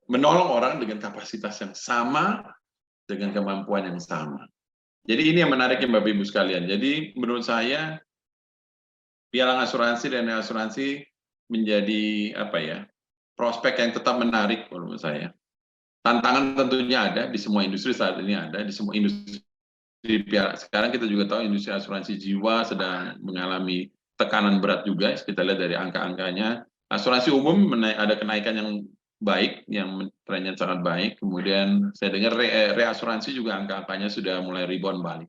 menolong orang dengan kapasitas yang sama, dengan kemampuan yang sama. Jadi ini yang menarik ya Bapak Ibu sekalian. Jadi menurut saya pialang asuransi dan asuransi menjadi apa ya, prospek yang tetap menarik menurut saya. Tantangan tentunya ada di semua industri saat ini, ada di semua industri. Sekarang kita juga tahu industri asuransi jiwa sedang mengalami tekanan berat juga. Kita lihat dari angka-angkanya. Asuransi umum ada kenaikan yang baik, yang trennya sangat baik. Kemudian saya dengar reasuransi juga angka-angkanya sudah mulai rebound balik.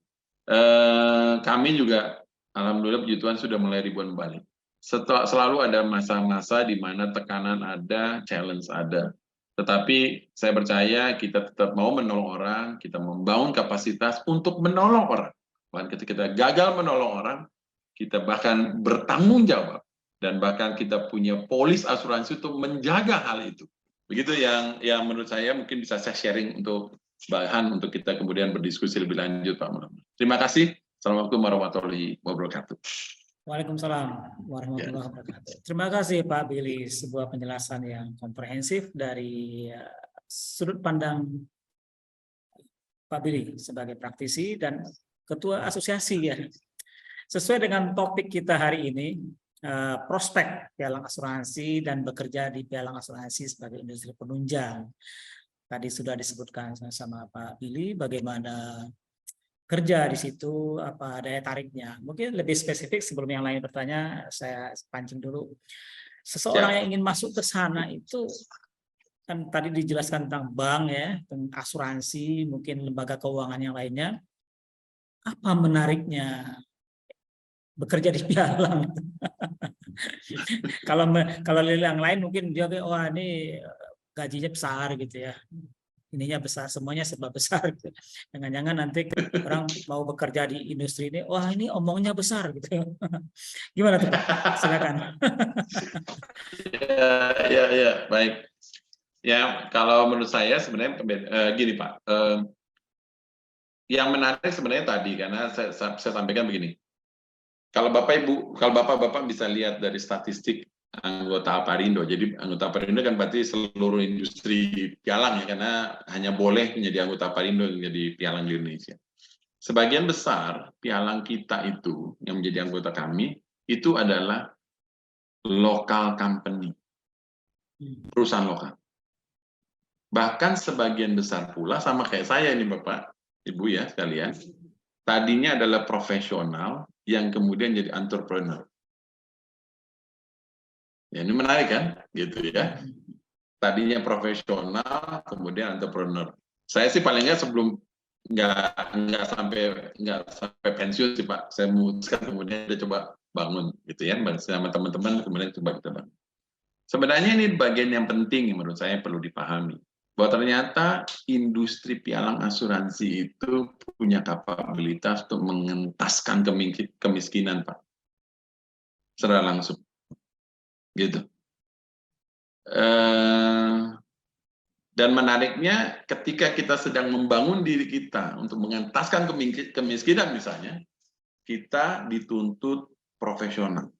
Kami juga alhamdulillah puji Tuhan sudah mulai rebound balik. Selalu ada masa-masa di mana tekanan ada, challenge ada. Tetapi saya percaya kita tetap mau menolong orang, kita membangun kapasitas untuk menolong orang. Bahkan ketika kita gagal menolong orang, kita bahkan bertanggung jawab. Dan bahkan kita punya polis asuransi untuk menjaga hal itu. Begitu yang menurut saya mungkin bisa saya sharing untuk bahan untuk kita kemudian berdiskusi lebih lanjut Pak Muhammad. Terima kasih. Assalamualaikum warahmatullahi wabarakatuh. Waalaikumsalam warahmatullahi wabarakatuh. Terima kasih Pak Billy, sebuah penjelasan yang komprehensif dari sudut pandang Pak Billy sebagai praktisi dan ketua asosiasi ya. Sesuai dengan topik kita hari ini, prospek pialang asuransi dan bekerja di pialang asuransi sebagai industri penunjang. Tadi sudah disebutkan sama Pak Billy bagaimana kerja di situ, apa daya tariknya. Mungkin lebih spesifik sebelum yang lain bertanya, saya pancing dulu. Seseorang yang ingin masuk ke sana itu kan tadi dijelaskan tentang bank ya, tentang asuransi, mungkin lembaga keuangan yang lainnya. Apa menariknya bekerja di pialang? Kalau yang lain mungkin dia wah ini gajinya besar gitu ya. Ininya besar, semuanya serba besar. Gitu. Jangan-jangan nanti orang mau bekerja di industri ini, wah ini omongnya besar gitu. Gimana tuh Pak? Silakan. Ya, baik. Ya, kalau menurut saya sebenarnya gini Pak. Yang menarik sebenarnya tadi karena saya sampaikan begini. Kalau Bapak bisa lihat dari statistik anggota APARINDO. Jadi anggota APARINDO kan berarti seluruh industri pialang ya, karena hanya boleh menjadi anggota APARINDO yang menjadi pialang di Indonesia. Sebagian besar pialang kita itu yang menjadi anggota kami itu adalah local company, perusahaan lokal. Bahkan sebagian besar pula sama kayak saya ini Bapak, Ibu ya sekalian, tadinya adalah profesional yang kemudian jadi entrepreneur. Ya, ini menarik kan, gitu ya. Tadinya profesional, kemudian entrepreneur. Saya sih paling nggak sebelum nggak sampai pensiun sih Pak. Saya memutuskan kemudian dia coba bangun, gitu ya, sama teman-teman kemudian coba kita bangun. Sebenarnya ini bagian yang penting yang menurut saya perlu dipahami. Bahwa ternyata industri pialang asuransi itu punya kapabilitas untuk mengentaskan kemiskinan Pak. Secara langsung. Gitu. Dan menariknya ketika kita sedang membangun diri kita untuk mengentaskan kemiskinan misalnya, kita dituntut profesional.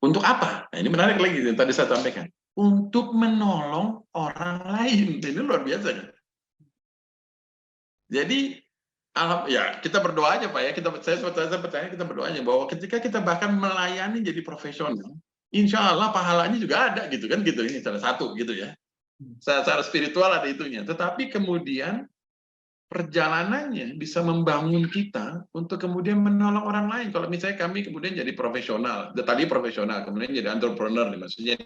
Untuk apa? Nah, ini menarik lagi yang tadi saya sampaikan. Untuk menolong orang lain. Ini luar biasa kan? Jadi ya kita berdoa aja Pak ya. Saya percaya kita berdoa aja bahwa ketika kita bahkan melayani jadi profesional, insya Allah pahalanya juga ada gitu kan gitu, ini salah satu gitu ya. Secara spiritual ada itunya. Tetapi kemudian perjalanannya bisa membangun kita untuk kemudian menolong orang lain. Kalau misalnya kami kemudian jadi profesional, tadi profesional, kemudian jadi entrepreneur, maksudnya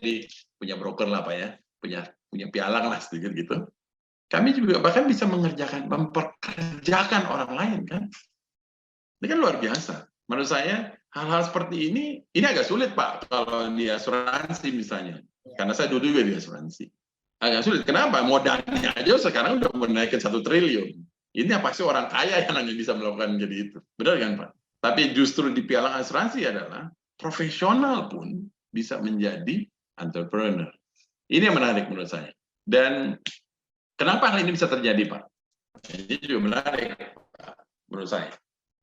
punya broker lah Pak ya, punya pialang lah sedikit gitu. kami juga bahkan bisa mempekerjakan orang lain kan. Ini kan luar biasa. Menurut saya hal-hal seperti ini agak sulit Pak kalau di asuransi misalnya. Karena saya dulu juga di asuransi. Agak sulit. Kenapa? Modalnya aja sekarang udah menaikkan 1 triliun. Ini pasti orang kaya yang hanya bisa melakukan jadi itu. Benar kan Pak? Tapi justru di piala asuransi adalah profesional pun bisa menjadi entrepreneur. Ini yang menarik menurut saya. Dan kenapa hal ini bisa terjadi Pak? Ini juga menarik Pak, menurut saya.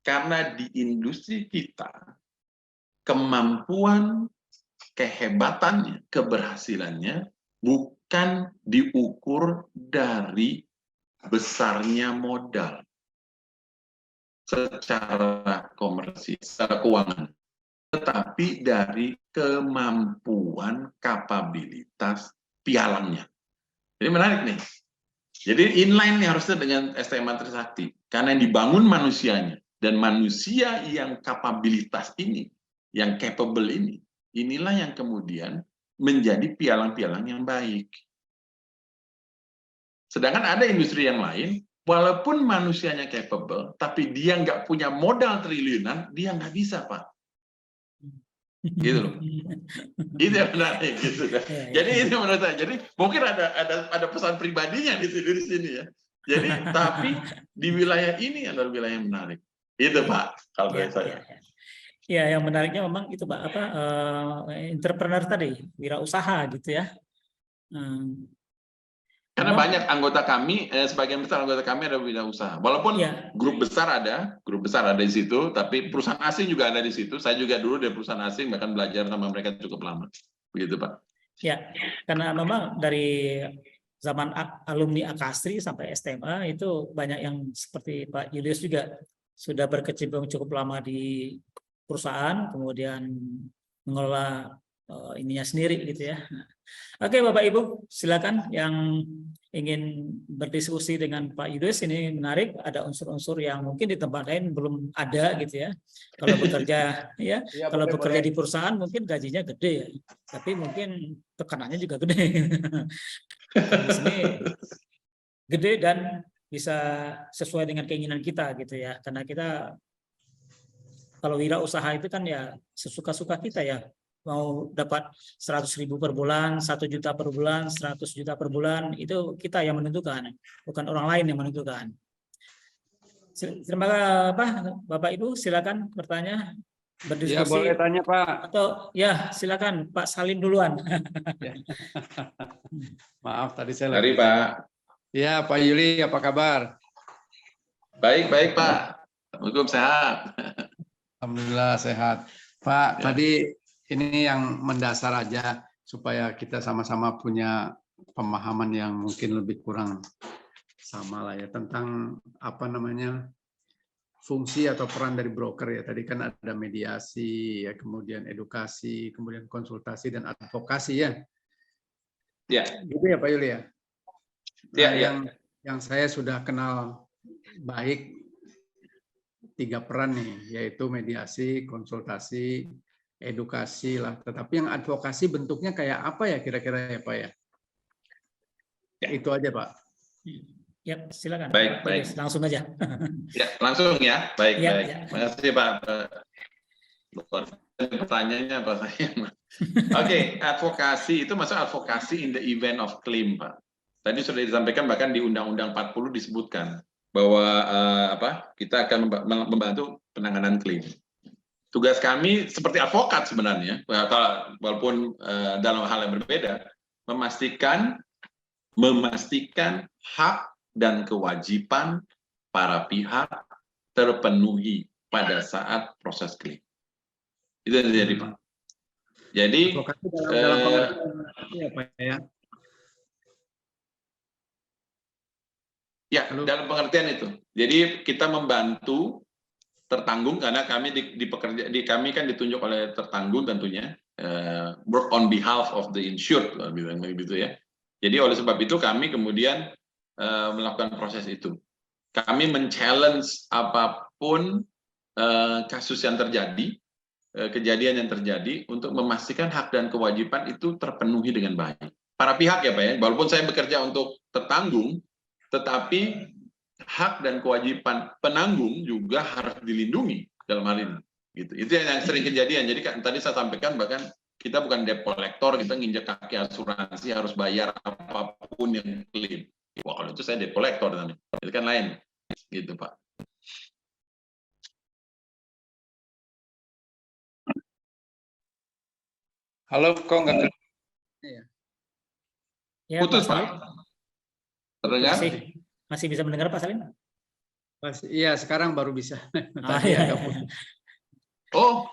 Karena di industri kita, kemampuan, kehebatannya, keberhasilannya bukan diukur dari besarnya modal secara komersil, secara keuangan, tetapi dari kemampuan kapabilitas pialangnya. Jadi menarik nih. Jadi inline nih harusnya dengan STMA Trisakti, karena yang dibangun manusianya. Dan manusia yang kapabilitas ini, yang capable ini, inilah yang kemudian menjadi pialang-pialang yang baik. Sedangkan ada industri yang lain, walaupun manusianya capable, tapi dia nggak punya modal triliunan, dia nggak bisa, Pak. Gitu loh. Itu yang menarik gitu. Jadi ini menurut saya. Jadi mungkin ada pesan pribadinya di sini ya. Jadi tapi di wilayah ini adalah wilayah yang menarik. Itu Pak, kalau dari saya. Ya, yang menariknya memang itu Pak, entrepreneur tadi, wirausaha gitu ya. Karena banyak anggota kami, sebagian besar anggota kami ada wirausaha. Walaupun grup besar ada di situ, tapi perusahaan asing juga ada di situ. Saya juga dulu dari perusahaan asing, bahkan belajar sama mereka cukup lama. Begitu Pak. Ya, karena memang dari zaman alumni Akastri sampai STMA itu banyak yang seperti Pak Julius juga sudah berkecimpung cukup lama di perusahaan, kemudian mengelola ininya sendiri gitu ya. Oke Bapak Ibu, silakan yang ingin berdiskusi dengan Pak Julius, ini menarik, ada unsur-unsur yang mungkin di tempat lain belum ada gitu ya. Kalau bekerja ya, kalau bekerja di perusahaan mungkin gajinya gede ya, tapi mungkin tekanannya juga gede. Di sini gede dan bisa sesuai dengan keinginan kita gitu ya, karena kita kalau wirausaha itu kan ya sesuka-suka kita ya, mau dapat 100.000 per bulan, 1 juta per bulan, 100 juta per bulan, itu kita yang menentukan, bukan orang lain yang menentukan. Terima kasih Bapak Ibu, silakan bertanya, berdiskusi. Ya boleh tanya Pak. Atau ya silakan Pak Salim duluan. Maaf tadi saya Mari lagi. Pak. Ya Pak Yuli, apa kabar? Baik Pak. Assalamualaikum, sehat. Alhamdulillah sehat. Pak, tadi ini yang mendasar aja supaya kita sama-sama punya pemahaman yang mungkin lebih kurang sama lah ya tentang apa namanya fungsi atau peran dari broker ya. Tadi kan ada mediasi ya, kemudian edukasi, kemudian konsultasi dan advokasi ya. Ya. Gitu ya Pak Yuli ya. Nah, yang saya sudah kenal baik 3 peran nih, yaitu mediasi, konsultasi, edukasi lah. Tetapi yang advokasi bentuknya kayak apa ya kira-kira ya Pak ya? Itu aja Pak. Ya, silakan. Baik. Langsung aja. Ya, langsung ya. Baik. Terima kasih Pak. Pertanyaannya apa saya? Oke, advokasi itu masuk advokasi in the event of claim, Pak. Tadi sudah disampaikan bahkan di Undang-Undang 40 disebutkan bahwa kita akan membantu penanganan klaim. Tugas kami seperti advokat sebenarnya, walaupun dalam hal yang berbeda, memastikan hak dan kewajiban para pihak terpenuhi pada saat proses klaim. Itu yang terjadi, Pak. Jadi dalam pengertian ya, Pak ya. Ya, dalam pengertian itu. Jadi kita membantu tertanggung karena kami kami kan ditunjuk oleh tertanggung tentunya, work on behalf of the insured, bilang begitu ya. Jadi oleh sebab itu kami kemudian melakukan proses itu. Kami men-challenge apapun kasus yang terjadi, kejadian yang terjadi untuk memastikan hak dan kewajiban itu terpenuhi dengan baik. Para pihak ya Pak ya, walaupun saya bekerja untuk tertanggung, tetapi hak dan kewajiban penanggung juga harus dilindungi dalam hal ini. Gitu. Itu yang sering kejadian. Jadi kan tadi saya sampaikan bahkan kita bukan debt collector, kita nginjak kaki asuransi harus bayar apapun yang klaim. Wah, kalau itu saya debt collector namanya. Itu kan lain. Gitu, Pak. Halo, kok nggak Ya, Putus, Pak Salim. Pak. Terdengar? Masih bisa mendengar Pak Salim? Iya, sekarang baru bisa. Ah, Tadi iya. agak putus. Oh,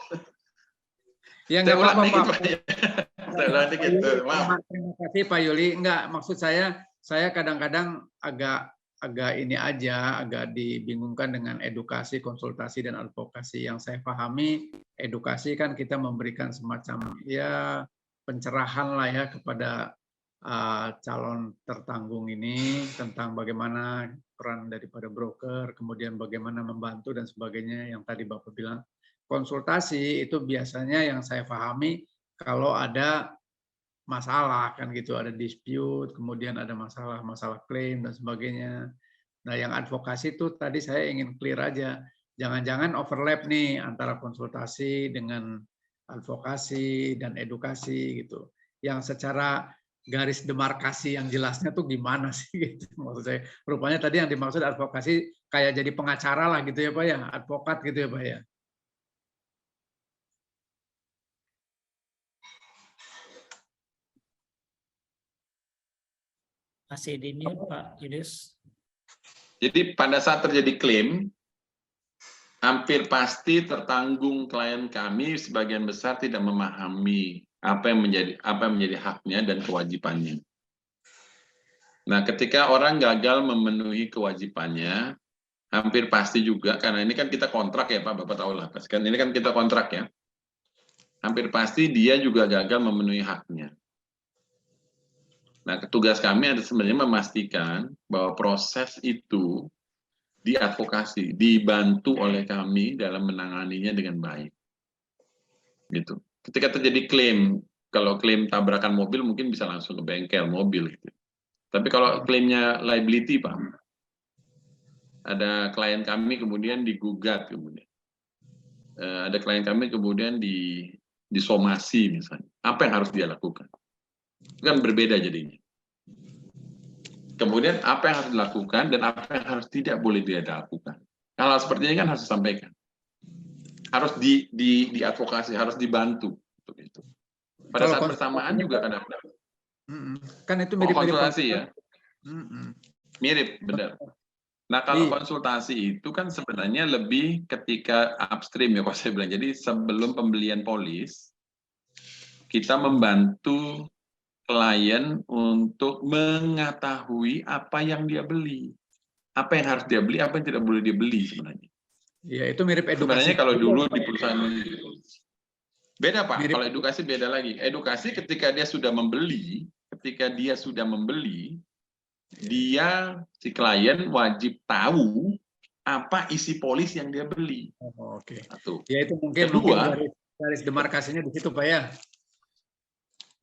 Ya saya nggak ulang apa-apa, dikit, Pak. Pak. Saya ulang dikit. Maaf. Terima kasih Pak Yuli. Enggak, maksud saya kadang-kadang agak ini aja, agak dibingungkan dengan edukasi, konsultasi, dan advokasi. Yang saya pahami, edukasi kan kita memberikan semacam ya pencerahan lah ya kepada calon tertanggung ini tentang bagaimana peran daripada broker, kemudian bagaimana membantu dan sebagainya yang tadi Bapak bilang. Konsultasi itu biasanya yang saya pahami kalau ada masalah kan gitu, ada dispute, kemudian ada masalah klaim dan sebagainya. Nah, yang advokasi itu tadi saya ingin clear aja, jangan-jangan overlap nih antara konsultasi dengan advokasi dan edukasi gitu. Yang secara garis demarkasi yang jelasnya tuh gimana sih gitu maksud saya. Rupanya tadi yang dimaksud advokasi kayak jadi pengacara lah gitu ya Pak ya, advokat gitu ya Pak ya. Masih di mute Pak Julius. Jadi pada saat terjadi klaim, hampir pasti tertanggung klien kami sebagian besar tidak memahami apa yang menjadi haknya dan kewajibannya. Nah, ketika orang gagal memenuhi kewajibannya, hampir pasti juga karena ini kan kita kontrak ya Pak, Bapak tahu lah, kan ini kan kita kontrak ya. Hampir pasti dia juga gagal memenuhi haknya. Nah, tugas kami adalah sebenarnya memastikan bahwa proses itu diadvokasi, dibantu oleh kami dalam menanganinya dengan baik. Gitu. Ketika terjadi klaim, kalau klaim tabrakan mobil mungkin bisa langsung ke bengkel mobil. Gitu. Tapi kalau klaimnya liability, Pak, ada klien kami kemudian digugat kemudian. Ada klien kami kemudian disomasi misalnya. Apa yang harus dia lakukan? Itu kan berbeda jadinya. Kemudian apa yang harus dilakukan dan apa yang harus tidak boleh dia lakukan. Hal seperti ini kan harus disampaikan. Harus diadvokasi, harus dibantu untuk itu. Pada saat bersamaan juga kadang-kadang. Kan itu mirip-mirip konsultasi ya. Mirip, benar. Nah, kalau konsultasi itu kan sebenarnya lebih ketika upstream ya, kalau saya bilang. Jadi sebelum pembelian polis, kita membantu klien untuk mengetahui apa yang dia beli. Apa yang harus dia beli, apa yang tidak boleh dia beli sebenarnya. Iya, itu mirip edukasi. Sebenarnya kalau dulu di perusahaan beda Pak, Mirip. kalau edukasi beda lagi. Edukasi ketika dia sudah membeli, dia si klien wajib tahu apa isi polis yang dia beli. Oh, Oke. Satu. Ya itu mungkin garis demarkasinya di situ Pak ya.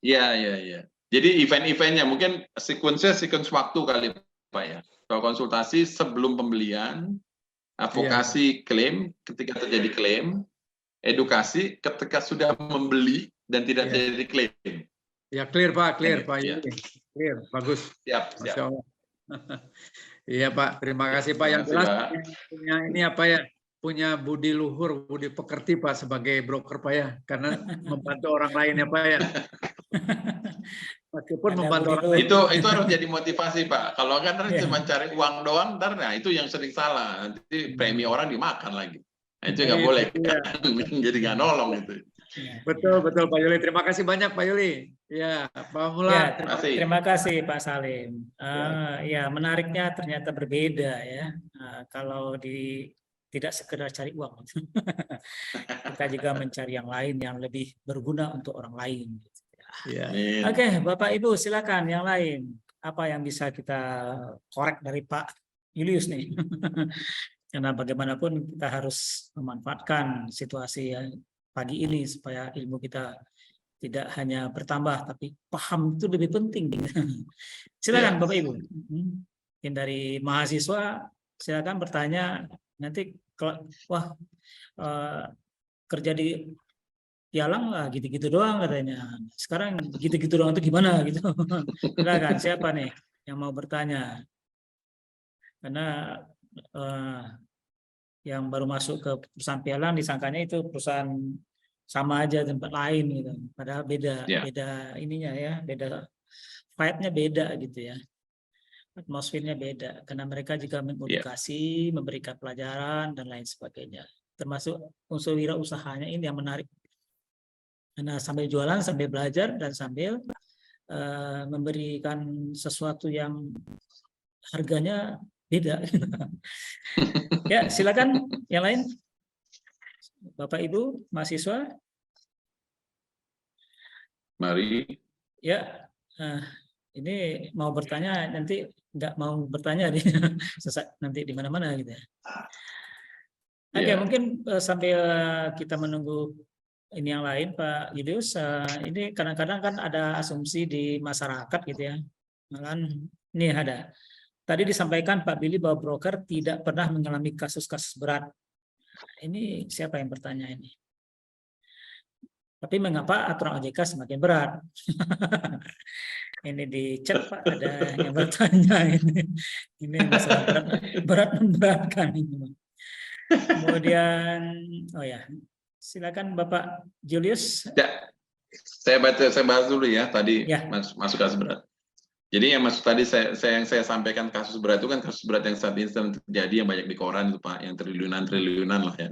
Iya. Jadi event-eventnya mungkin sequence waktu kali Pak ya. Kalau konsultasi sebelum pembelian, advokasi klaim ketika terjadi klaim, edukasi ketika sudah membeli dan tidak terjadi klaim. Ya clear Pak, clear Pak. Ya. Clear, bagus. Siap. Masya Allah. Iya Pak, terima kasih Pak. Yang Terima jelas kasih, Pak. punya ini apa ya? Punya budi luhur, budi pekerti Pak sebagai broker Pak ya, karena membantu orang lain ya Pak ya. Meskipun membantu orang lain. Itu harus jadi motivasi Pak. Kalau kan cuma cari uang doang, nah itu yang sering salah. Nanti premi orang dimakan lagi. Nah, itu nggak boleh. Jadi nggak nolong itu. Betul Pak Yuli. Terima kasih banyak Pak Yuli. Ya, Pak Mula. Terima kasih Pak Salim. Ya, menariknya ternyata berbeda ya. Kalau tidak sekedar cari uang, kita juga mencari yang lain yang lebih berguna untuk orang lain. Ya. Oke, Bapak Ibu silakan yang lain. Apa yang bisa kita korek dari Pak Julius nih? Karena bagaimanapun kita harus memanfaatkan situasi pagi ini supaya ilmu kita tidak hanya bertambah, tapi paham itu lebih penting. Silakan Bapak Ibu. Mungkin dari mahasiswa silakan bertanya. Nanti kalau kerja di Pialang lah gitu-gitu doang katanya. Sekarang gitu-gitu doang itu gimana gitu. Silakan, siapa nih yang mau bertanya? Karena yang baru masuk ke perusahaan Pialang disangkanya itu perusahaan sama aja tempat lain gitu. Padahal beda ininya ya, beda vibe-nya beda gitu ya. Atmosfernya beda karena mereka juga mengedukasi, memberikan pelajaran dan lain sebagainya. Termasuk unsur wirausahanya ini yang menarik. Karena sambil jualan, sambil belajar dan sambil memberikan sesuatu yang harganya beda. Ya, silakan yang lain. Bapak Ibu mahasiswa. Mari. Ya, ini mau bertanya nanti nggak mau bertanya nanti di mana-mana gitu ya. Oke, mungkin sambil kita menunggu ini yang lain Pak Julius, ini kadang-kadang kan ada asumsi di masyarakat gitu ya. Malahan ini ada. Tadi disampaikan Pak Billy bahwa broker tidak pernah mengalami kasus-kasus berat. Ini siapa yang bertanya ini? Tapi mengapa aturan OJK semakin berat? Ini di chat Pak, ada yang bertanya ini masalah berat memberatkan ini. Kemudian, oh ya, silakan Bapak Julius. Ya, saya bahas dulu ya tadi masuk kasus berat. Jadi yang masuk tadi yang saya sampaikan kasus berat itu kan kasus berat yang saat ini sedang terjadi yang banyak di koran itu Pak, yang triliunan lah ya.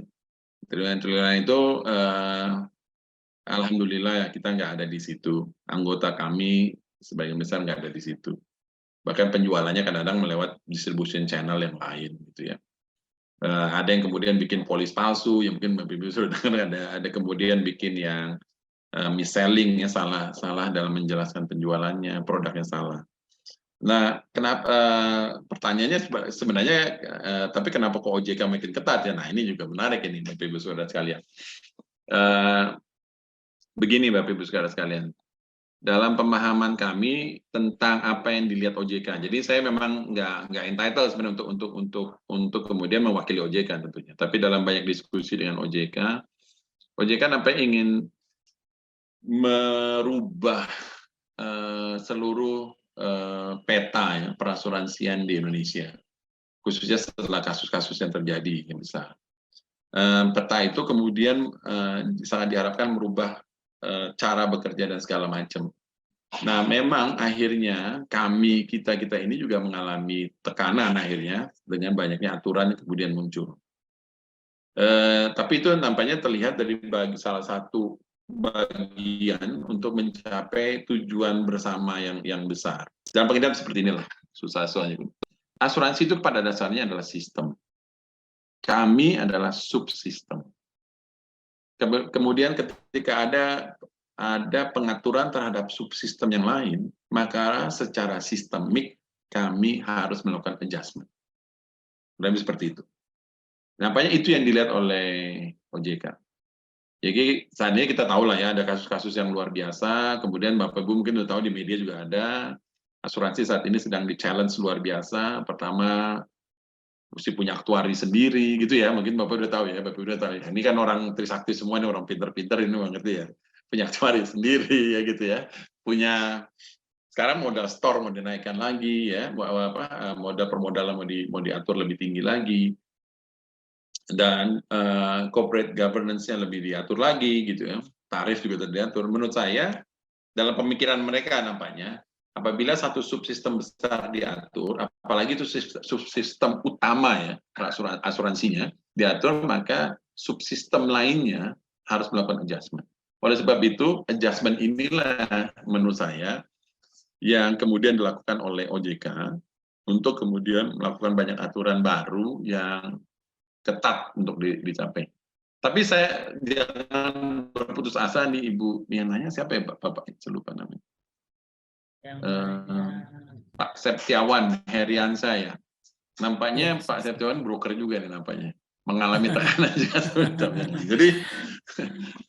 Triliunan itu alhamdulillah ya kita nggak ada di situ. Anggota kami sebagian besar nggak ada di situ. Bahkan penjualannya kadang-kadang melewat distribution channel yang lain gitu ya. Ada yang kemudian bikin polis palsu, yang mungkin Bapak Ibu sudah dengar, ada kemudian bikin yang mis-selling ya, salah dalam menjelaskan penjualannya, produknya salah. Nah, kenapa pertanyaannya sebenarnya tapi kenapa kok OJK makin ketat ya? Nah, ini juga menarik ini Bapak Ibu Saudara sekalian. Begini Bapak Ibu Saudara sekalian. Dalam pemahaman kami tentang apa yang dilihat OJK. Jadi saya memang nggak entitled sebenarnya untuk kemudian mewakili OJK tentunya. Tapi dalam banyak diskusi dengan OJK nampaknya ingin merubah seluruh peta ya, perasuransian di Indonesia, khususnya setelah kasus-kasus yang terjadi yang besar. Peta itu kemudian sangat diharapkan merubah cara bekerja dan segala macam. Nah, memang akhirnya kita ini juga mengalami tekanan akhirnya dengan banyaknya aturan yang kemudian muncul. Tapi itu nampaknya terlihat dari salah satu bagian untuk mencapai tujuan bersama yang besar. Dalam pengertian seperti inilah, susah soalnya. Asuransi itu pada dasarnya adalah sistem. Kami adalah subsistem. Kemudian ketika ada pengaturan terhadap subsistem yang lain, maka secara sistemik kami harus melakukan adjustment. Lebih seperti itu. Nampaknya itu yang dilihat oleh OJK. Jadi saat ini kita tahu lah ya, ada kasus-kasus yang luar biasa, kemudian Bapak Ibu mungkin sudah tahu di media juga ada, asuransi saat ini sedang di-challenge luar biasa. Pertama, mesti punya aktuari sendiri gitu ya, mungkin Bapak udah tahu ya, Bapak udah tahu ya. Ini kan orang Trisakti semua, ini orang pinter-pinter, ini ngerti ya. Punya aktuari sendiri ya gitu ya. Punya, sekarang modal store mau dinaikkan lagi ya, modal permodalan mau diatur lebih tinggi lagi. Dan corporate governance-nya lebih diatur lagi gitu ya, tarif juga diatur. Menurut saya dalam pemikiran mereka nampaknya apabila satu subsistem besar diatur, apalagi itu subsistem utama ya asuransinya diatur, maka subsistem lainnya harus melakukan adjustment. Oleh sebab itu adjustment inilah menurut saya yang kemudian dilakukan oleh OJK untuk kemudian melakukan banyak aturan baru yang ketat untuk dicapai. Tapi saya jangan berputus asa nih Ibu yang nanya siapa ya Bapak? Saya lupa namanya. Pak Septiawan Heriansa ya. Nampaknya Pak Septiawan broker juga nih nampaknya. Mengalami tekanan juga sebenarnya.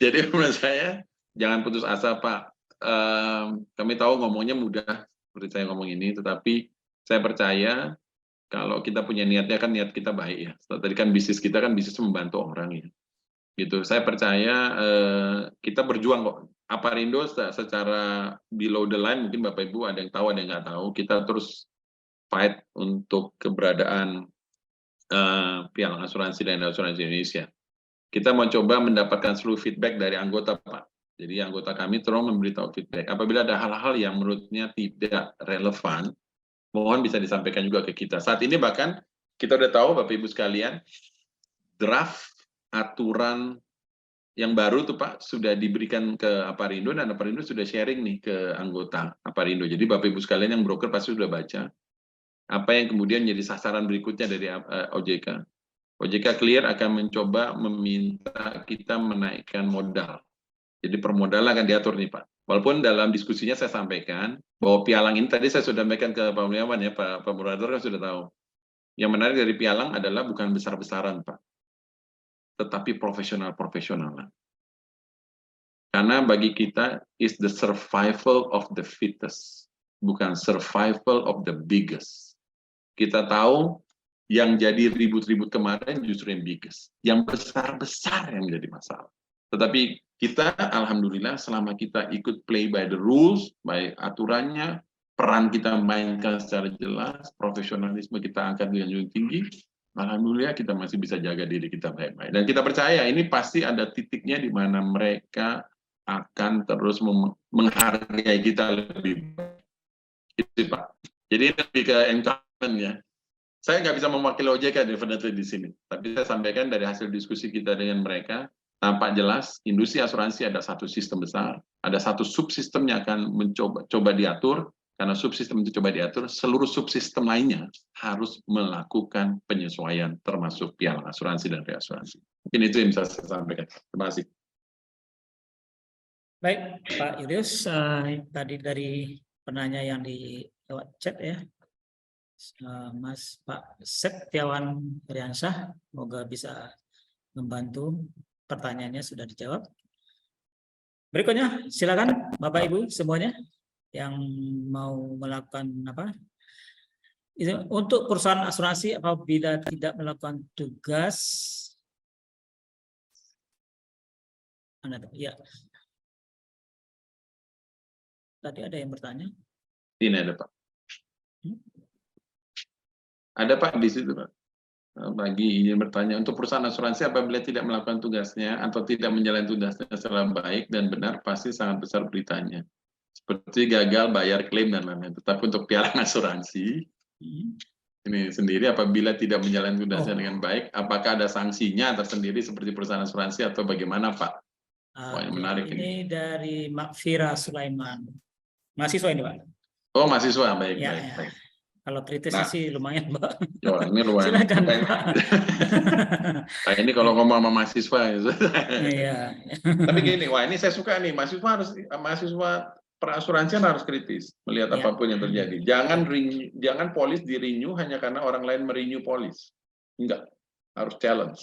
Jadi menurut saya jangan putus asa Pak. Kami tahu ngomongnya mudah seperti saya ngomong ini, tetapi saya percaya Kalau kita punya niatnya kan niat kita baik ya. Tadi kan bisnis kita kan bisnis membantu orang ya. Gitu. Saya percaya kita berjuang kok. Aparindo secara below the line mungkin Bapak Ibu ada yang tahu ada yang nggak tahu. Kita terus fight untuk keberadaan pialang asuransi dan asuransi Indonesia. Kita mau coba mendapatkan seluruh feedback dari anggota Pak. Jadi anggota kami terus memberitahu feedback. Apabila ada hal-hal yang menurutnya tidak relevan, mohon bisa disampaikan juga ke kita. Saat ini bahkan kita udah tahu Bapak Ibu sekalian, draft aturan yang baru tuh Pak sudah diberikan ke Aparindo dan Aparindo sudah sharing nih ke anggota Aparindo. Jadi Bapak Ibu sekalian yang broker pasti sudah baca apa yang kemudian jadi sasaran berikutnya dari OJK. OJK clear akan mencoba meminta kita menaikkan modal. Jadi permodalan akan diatur nih Pak. Walaupun dalam diskusinya saya sampaikan bahwa pialang ini tadi saya sudah sampaikan ke Pak Mulyawan ya, Pak Moderator kan sudah tahu. Yang menarik dari pialang adalah bukan besar-besaran Pak, tetapi profesional-profesionalan. Karena bagi kita is the survival of the fittest, bukan survival of the biggest. Kita tahu yang jadi ribut-ribut kemarin justru yang biggest, yang besar-besar yang menjadi masalah. Tetapi kita, alhamdulillah, selama kita ikut play by the rules, by aturannya, peran kita mainkan secara jelas, profesionalisme kita angkat dengan tinggi, alhamdulillah kita masih bisa jaga diri kita baik-baik. Dan kita percaya ini pasti ada titiknya di mana mereka akan terus menghargai kita lebih baik. Itu Pak. Jadi ini lebih ke encouragement ya. Saya nggak bisa mewakili OJK definitely di sini, tapi saya sampaikan dari hasil diskusi kita dengan mereka, tampak jelas industri asuransi ada satu sistem besar, ada satu subsistem yang akan coba diatur, karena subsistem itu coba diatur, seluruh subsistem lainnya harus melakukan penyesuaian, termasuk pialang asuransi dan reasuransi. Mungkin itu yang bisa saya sampaikan. Terima kasih. Baik, Pak Julius, tadi dari penanya yang di lewat chat ya, Mas Pak Septiawan Riansyah, semoga bisa membantu, pertanyaannya sudah dijawab. Berikutnya, silakan Bapak Ibu semuanya yang mau melakukan apa? Untuk perusahaan asuransi apabila tidak melakukan tugas, ya. Tadi ada yang bertanya. Ini ada Pak. Ada Pak di situ Pak. Bagi ingin bertanya, untuk perusahaan asuransi apabila tidak melakukan tugasnya atau tidak menjalani tugasnya secara baik dan benar, pasti sangat besar beritanya. Seperti gagal bayar klaim dan lain-lain. Tetapi untuk pialang asuransi, ini sendiri apabila tidak menjalani tugasnya dengan baik, apakah ada sanksinya tersendiri seperti perusahaan asuransi atau bagaimana Pak? Wah, yang menarik ini dari Makfira Sulaiman. Mahasiswa ini Pak. Oh, mahasiswa, baik, Ya, baik, ya. baik. Kalau kritisnya sih lumayan, Mbak. Oh, ini lumayan. Silakan, Pak. Nah, ini kalau ngomong sama mahasiswa. Iya. Tapi gini, wah ini saya suka nih, mahasiswa perasuransian harus kritis melihat Ya. apapun yang terjadi. Jangan polis di-renew hanya karena orang lain merenew polis. Enggak, harus challenge.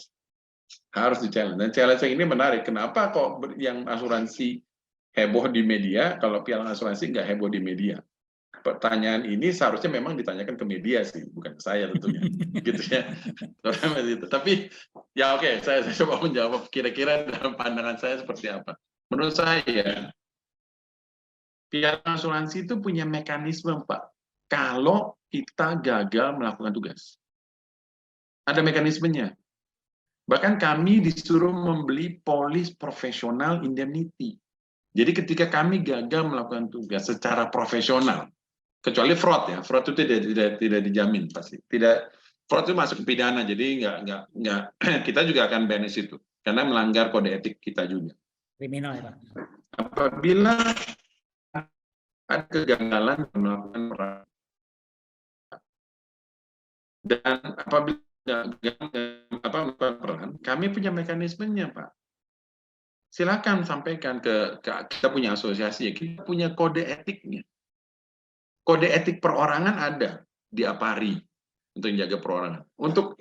Harus di-challenge. Dan challenge yang ini menarik. Kenapa kok yang asuransi heboh di media, kalau pialang asuransi nggak heboh di media? Pertanyaan ini seharusnya memang ditanyakan ke media sih, bukan ke saya tentunya, gitu ya. Tapi ya oke, saya coba menjawab kira-kira dalam pandangan saya seperti apa. Menurut saya, pialang asuransi itu punya mekanisme Pak. Kalau kita gagal melakukan tugas, ada mekanismenya. Bahkan kami disuruh membeli polis profesional indemnity. Jadi ketika kami gagal melakukan tugas secara profesional, kecuali fraud ya, fraud itu tidak dijamin pasti. Fraud itu masuk ke pidana, jadi nggak kita juga akan banish itu karena melanggar kode etik kita juga. Kriminal ya Pak. Apabila ada kegagalan melakukan peran dan apabila melakukan peran, kami punya mekanismenya Pak. Silakan sampaikan ke kita punya asosiasi, kita punya kode etiknya. Kode etik perorangan ada di Apari untuk menjaga perorangan. Untuk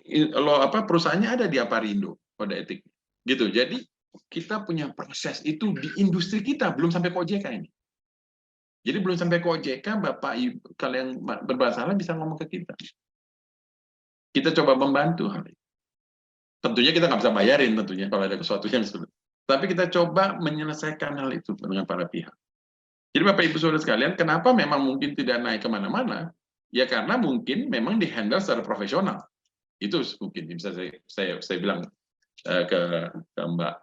perusahaannya ada di Aparindo kode etik. Gitu. Jadi kita punya proses itu di industri kita, belum sampai ke OJK ini. Jadi belum sampai ke OJK, Bapak Ibu kalau yang bermasalah bisa ngomong ke kita. Kita coba membantu hal itu. Tentunya kita nggak bisa bayarin tentunya kalau ada sesuatu yang sulit. Tapi kita coba menyelesaikan hal itu dengan para pihak. Jadi Bapak Ibu Saudara sekalian, kenapa memang mungkin tidak naik kemana-mana? Ya karena mungkin memang dihandle secara profesional. Itu mungkin bisa saya bilang ke Mbak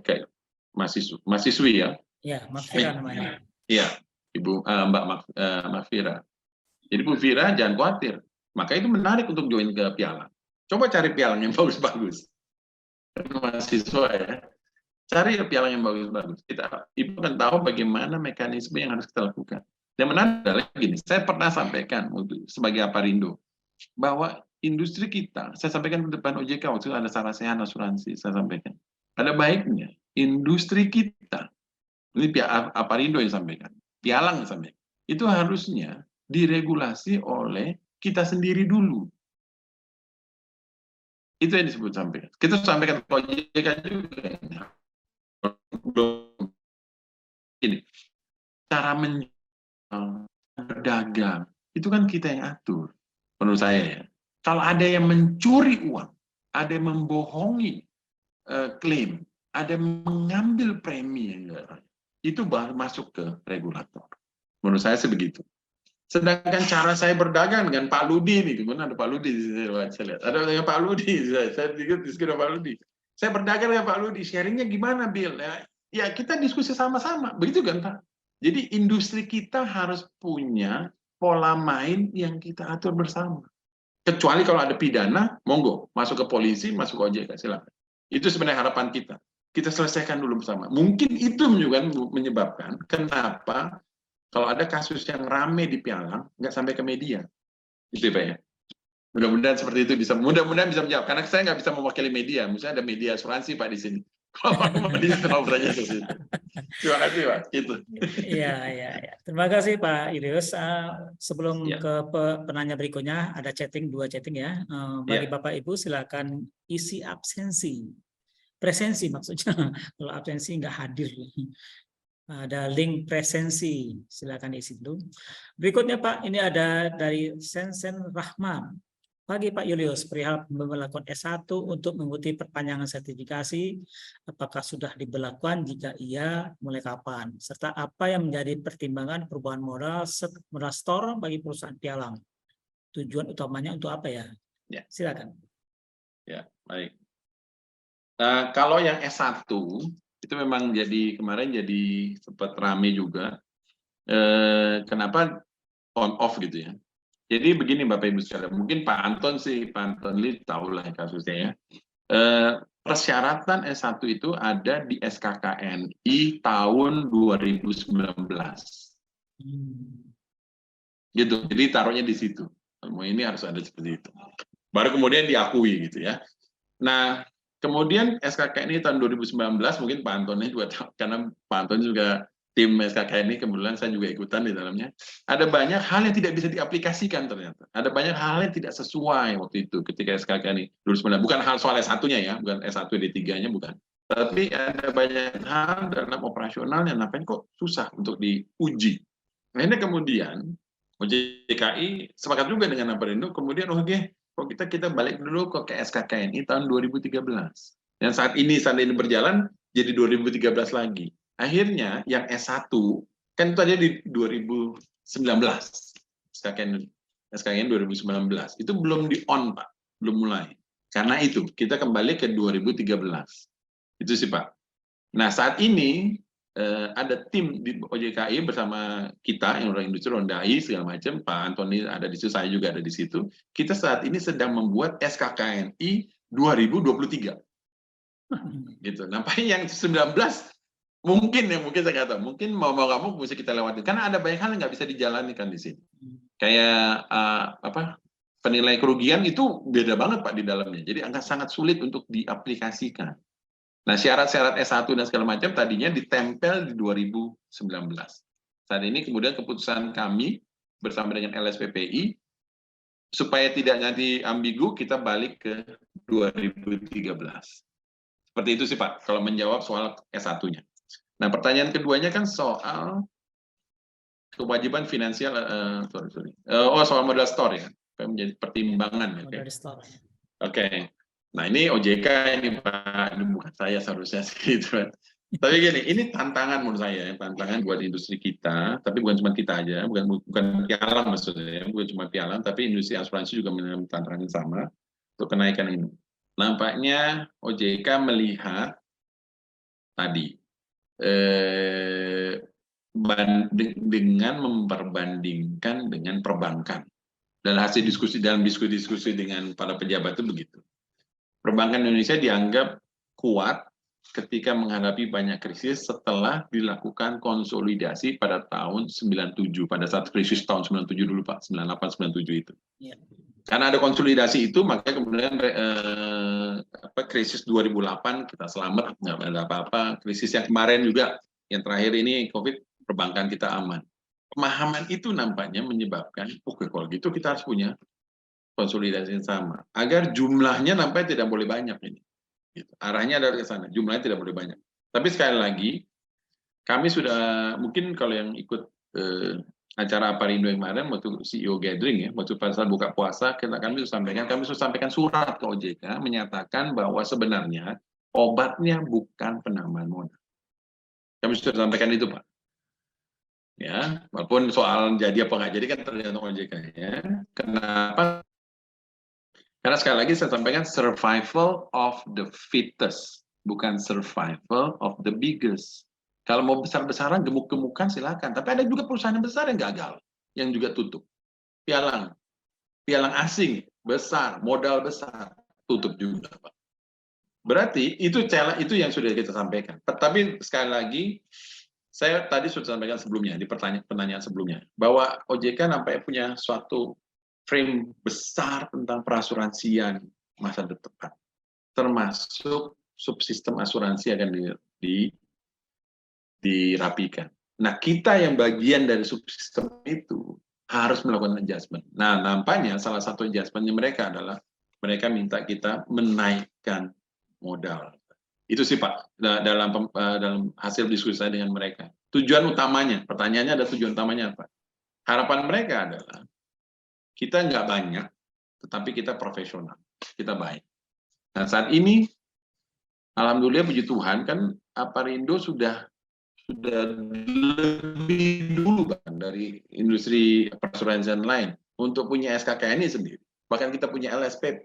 ke mahasiswi ya. Ya, Mafira namanya. Iya, Ibu Mbak Mafira. Jadi Bu Fira jangan khawatir. Maka itu menarik untuk join ke Pialang. Coba cari Pialang yang bagus-bagus. Mahasiswa ya. Cari pialang yang bagus-bagus. Ibu akan tahu bagaimana mekanisme yang harus kita lakukan. Yang menarik adalah gini, saya pernah sampaikan sebagai Aparindo, bahwa industri kita, saya sampaikan di depan OJK, waktu itu ada Sarasehan Asuransi, saya sampaikan. Ada baiknya, industri kita, ini pihak Aparindo yang sampaikan, Pialang yang sampaikan, itu harusnya diregulasi oleh kita sendiri dulu. Itu yang disebut sampaikan. Kita sampaikan ke OJK juga. Ini cara berdagang itu kan kita yang atur, menurut saya ya. Kalau ada yang mencuri uang, ada yang membohongi klaim, ada yang mengambil premi, itu baru masuk ke regulator. Menurut saya sebegitu. Sedangkan cara saya berdagang dengan Pak Ludi nih, kemudian ada Pak Ludi, saya lihat ada dengan Pak Ludi, saya diskusi dengan Pak Ludi. Saya berdagang dengan Pak Ludi, sharingnya gimana, Bill? Ya kita diskusi sama-sama, begitu kan Pak? Jadi industri kita harus punya pola main yang kita atur bersama. Kecuali kalau ada pidana, monggo, masuk ke polisi, masuk ke OJK, silakan. Itu sebenarnya harapan kita. Kita selesaikan dulu bersama. Mungkin itu juga menyebabkan kenapa kalau ada kasus yang rame di Pialang, nggak sampai ke media. Itu Pak ya. Mudah-mudahan seperti itu bisa, mudah-mudahan bisa menjawab. Karena saya nggak bisa mewakili media. Misalnya ada media asuransi Pak di sini. Terima kasih Pak. Itu. Iya. Terima kasih Pak Ilyus. Sebelum Ya. ke penanya berikutnya, ada dua chatting ya. Bagi Bapak Ibu silakan isi absensi. Presensi maksudnya. Kalau absensi nggak hadir. Ada link presensi, silakan isi dulu. Berikutnya Pak, ini ada dari Sensen Rahman. Pagi Pak Julius, perihal pemberlakuan S1 untuk mengikuti perpanjangan sertifikasi, apakah sudah diberlakukan, jika iya, mulai kapan? Serta apa yang menjadi pertimbangan perubahan modal store bagi perusahaan Pialang? Tujuan utamanya untuk apa ya? Ya. Silakan. Ya, baik. Kalau yang S1, itu memang kemarin jadi sempat rame juga. Kenapa on off gitu ya? Jadi begini Bapak Ibu sekalian, mungkin Pak Anton Lee tahu lah kasusnya ya. Persyaratan S1 itu ada di SKKNI tahun 2019. Gitu, jadi taruhnya di situ. Semua ini harus ada seperti itu. Baru kemudian diakui gitu ya. Nah, kemudian SKKNI tahun 2019, mungkin Pak Antonnya juga tahu, karena Pak Anton juga tim SKKNI, kebetulan saya juga ikutan di dalamnya. Ada banyak hal yang tidak bisa diaplikasikan ternyata. Ada banyak hal yang tidak sesuai waktu itu ketika SKKNI 2019. Bukan hal soal S1-nya ya, bukan S1 D3-nya bukan. Tapi ada banyak hal dalam operasional yang nampaknya kok susah untuk diuji. Akhirnya kemudian OJKI sepakat juga dengan Aparindo, kemudian kok kita balik dulu ke SKKNI tahun 2013. Dan saat ini berjalan jadi 2013 lagi. Akhirnya yang S1 kan itu aja di 2019. SKKN 2019. Itu belum di on, Pak. Belum mulai. Karena itu kita kembali ke 2013. Itu sih, Pak. Nah, saat ini ada tim di OJKI bersama kita yang orang industri, orang dai segala macam. Pak Antoni ada di situ, saya juga ada di situ. Kita saat ini sedang membuat SKKNI 2023. Gitu. Nampaknya yang 19 mungkin saya nggak tahu, mungkin mau kamu bisa kita lewati karena ada banyak hal yang nggak bisa dijalankan di sini. Kayak penilai kerugian itu beda banget Pak di dalamnya. Jadi sangat sulit untuk diaplikasikan. Nah, syarat-syarat S1 dan segala macam tadinya ditempel di 2019. Saat ini kemudian keputusan kami bersama dengan LSPPI supaya tidak nanti ambigu, kita balik ke 2013. Seperti itu sih Pak, kalau menjawab soal S1-nya. Nah, pertanyaan keduanya kan soal kewajiban finansial, soal modal store ya. supaya menjadi pertimbangan. Oke. Modal store. Oke. Nah, ini OJK ini Pak, ini bukan saya seharusnya sih gitu. Tapi gini, ini tantangan menurut saya, tantangan buat industri kita, tapi bukan cuma kita aja, bukan pialang maksudnya, bukan cuma pialang, tapi industri asuransi juga mengalami tantangan yang sama untuk kenaikan ini. Nampaknya OJK melihat tadi dengan memperbandingkan dengan perbankan. Dan hasil diskusi dalam diskusi dengan para pejabat itu begitu. Perbankan Indonesia dianggap kuat ketika menghadapi banyak krisis setelah dilakukan konsolidasi pada tahun 97, pada saat krisis tahun 97 dulu Pak, 98-97 itu. Ya. Karena ada konsolidasi itu, maka kemudian krisis 2008 kita selamat, nggak ada apa-apa. Krisis yang kemarin juga, yang terakhir ini COVID, perbankan kita aman. Pemahaman itu nampaknya menyebabkan, oke kalau gitu kita harus punya konsolidasi yang sama. Agar jumlahnya nampaknya tidak boleh banyak ini. Gitu. Arahnya adalah ke sana, jumlahnya tidak boleh banyak. Tapi sekali lagi, kami sudah, mungkin kalau yang ikut acara Aparindo yang kemarin, waktu CEO gathering ya, waktu pada saat buka puasa, kami sudah sampaikan surat ke OJK, menyatakan bahwa sebenarnya obatnya bukan penambahan modal. Kami sudah sampaikan itu Pak. Ya, walaupun soal jadi apa nggak jadi kan tergantung OJK ya. Kenapa? Karena sekali lagi saya sampaikan survival of the fittest, bukan survival of the biggest. Kalau mau besar-besaran, gemuk-gemukan silakan. Tapi ada juga perusahaan yang besar yang gagal, yang juga tutup. Pialang asing besar, modal besar, tutup juga Pak. Berarti itu yang sudah kita sampaikan. Tapi sekali lagi, saya tadi sudah sampaikan sebelumnya, di pertanyaan sebelumnya, bahwa OJK nampaknya punya suatu frame besar tentang perasuransian masa depan, termasuk subsistem asuransi akan dirapikan. Nah, kita yang bagian dari subsistem itu harus melakukan adjustment. Nah, nampaknya salah satu adjustmentnya mereka adalah mereka minta kita menaikkan modal. Itu sih Pak, dalam hasil diskusi saya dengan mereka. Tujuan utamanya, pertanyaannya ada tujuan utamanya apa? Harapan mereka adalah kita nggak banyak, tetapi kita profesional, kita baik. Nah saat ini, alhamdulillah puji Tuhan kan Aparindo sudah lebih dulu kan dari industri perasuransian lain untuk punya SKKNI sendiri. Bahkan kita punya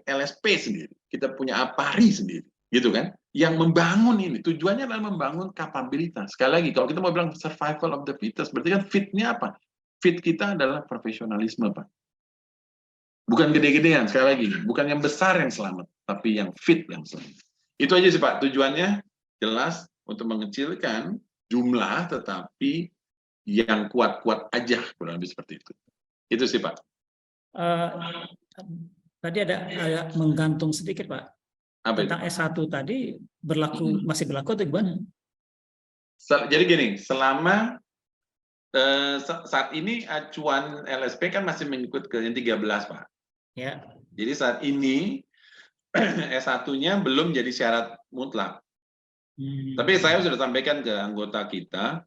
LSP sendiri, kita punya Apari sendiri. Gitu kan, yang membangun ini tujuannya adalah membangun kapabilitas. Sekali lagi, kalau kita mau bilang survival of the fittest, berarti kan fitnya apa? Fit kita adalah profesionalisme Pak. Bukan gede-gedean, sekali lagi, bukan yang besar yang selamat, tapi yang fit yang selamat. Itu aja sih Pak, tujuannya jelas untuk mengecilkan jumlah, tetapi yang kuat-kuat aja, kurang lebih seperti itu. Itu sih Pak. Tadi ada menggantung sedikit Pak. Apa tentang itu? S1 tadi masih berlaku atau gimana? Jadi gini, selama saat ini acuan LSP kan masih mengikut ke yang 13 Pak. Ya. Jadi saat ini S1-nya belum jadi syarat mutlak. Tapi saya sudah sampaikan ke anggota kita,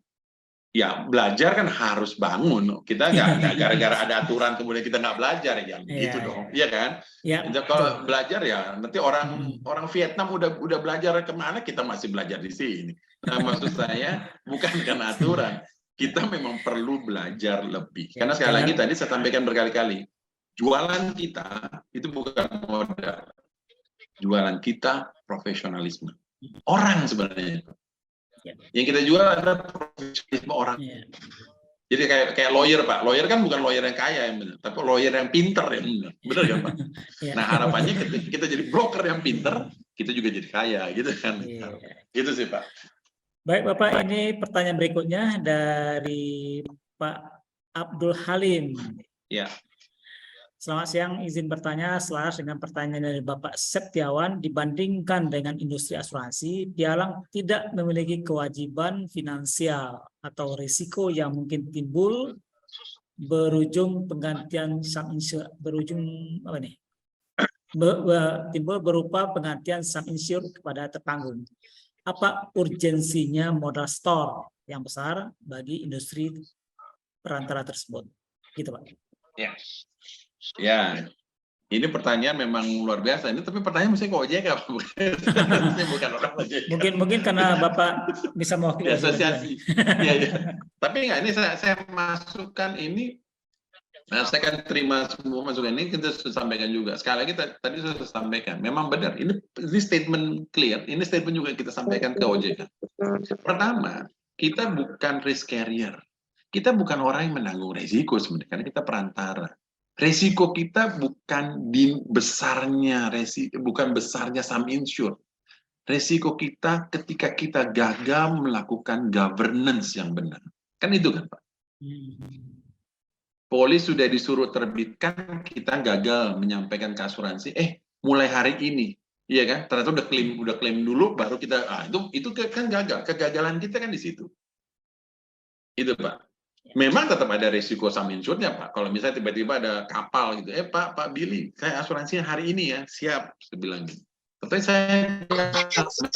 ya belajar kan harus bangun. Kita nggak gara-gara ada aturan kemudian kita nggak belajar ya, gitu dong, iya kan? Ya, kalau belajar ya nanti orang Vietnam udah belajar kemana, kita masih belajar di sini. Nah maksud saya bukan karena aturan, kita memang perlu belajar lebih. Karena sekali lagi tadi saya sampaikan berkali-kali, jualan kita itu bukan modal, jualan kita profesionalisme. Orang sebenarnya. Yang kita jual adalah profesionalisme orang. Jadi kayak lawyer Pak, lawyer kan bukan lawyer yang kaya yang benar, tapi lawyer yang pinter yang benar kan Pak. Nah harapannya kita jadi broker yang pinter, kita juga jadi kaya gitu kan. Gitu sih Pak. Baik Bapak, ini pertanyaan berikutnya dari Pak Abdul Halim. Ya. Selamat siang, izin bertanya selaras dengan pertanyaan dari Bapak Septiawan. Dibandingkan dengan industri asuransi, pialang tidak memiliki kewajiban finansial atau risiko yang mungkin timbul berujung penggantian timbul berupa penggantian sum insure kepada tertanggung. Apa urgensinya modal store yang besar bagi industri perantara tersebut? Gitu Pak. Ya. Ya, ini pertanyaan memang luar biasa. Ini tapi pertanyaan mesti ke OJK, bukan orang OJK. Mungkin karena Bapak bisa mewakili Ya, OJK juga asosiasi. nih. Ya, ya. Tapi enggak, ini saya masukkan ini. Nah, saya akan terima semua masukan ini, kita sudah sampaikan juga. Sekali lagi tadi sudah sampaikan, memang benar. Ini statement clear. Ini statement juga kita sampaikan ke OJK. Pertama, kita bukan risk carrier. Kita bukan orang yang menanggung resiko sebenarnya, karena kita perantara. Resiko kita bukan bukan besarnya sum insured. Resiko kita ketika kita gagal melakukan governance yang benar. Kan itu kan, Pak? Polis sudah disuruh terbitkan, kita gagal menyampaikan ke asuransi. Mulai hari ini, iya kan? Ternyata udah klaim dulu, baru kita. Itu kan gagal. Kegagalan kita kan di situ. Itu, Pak. Memang tetap ada risiko sum insured-nya, Pak. Kalau misalnya tiba-tiba ada kapal gitu, Pak Billy, saya asuransinya hari ini ya, siap, saya bilang gitu. Tapi saya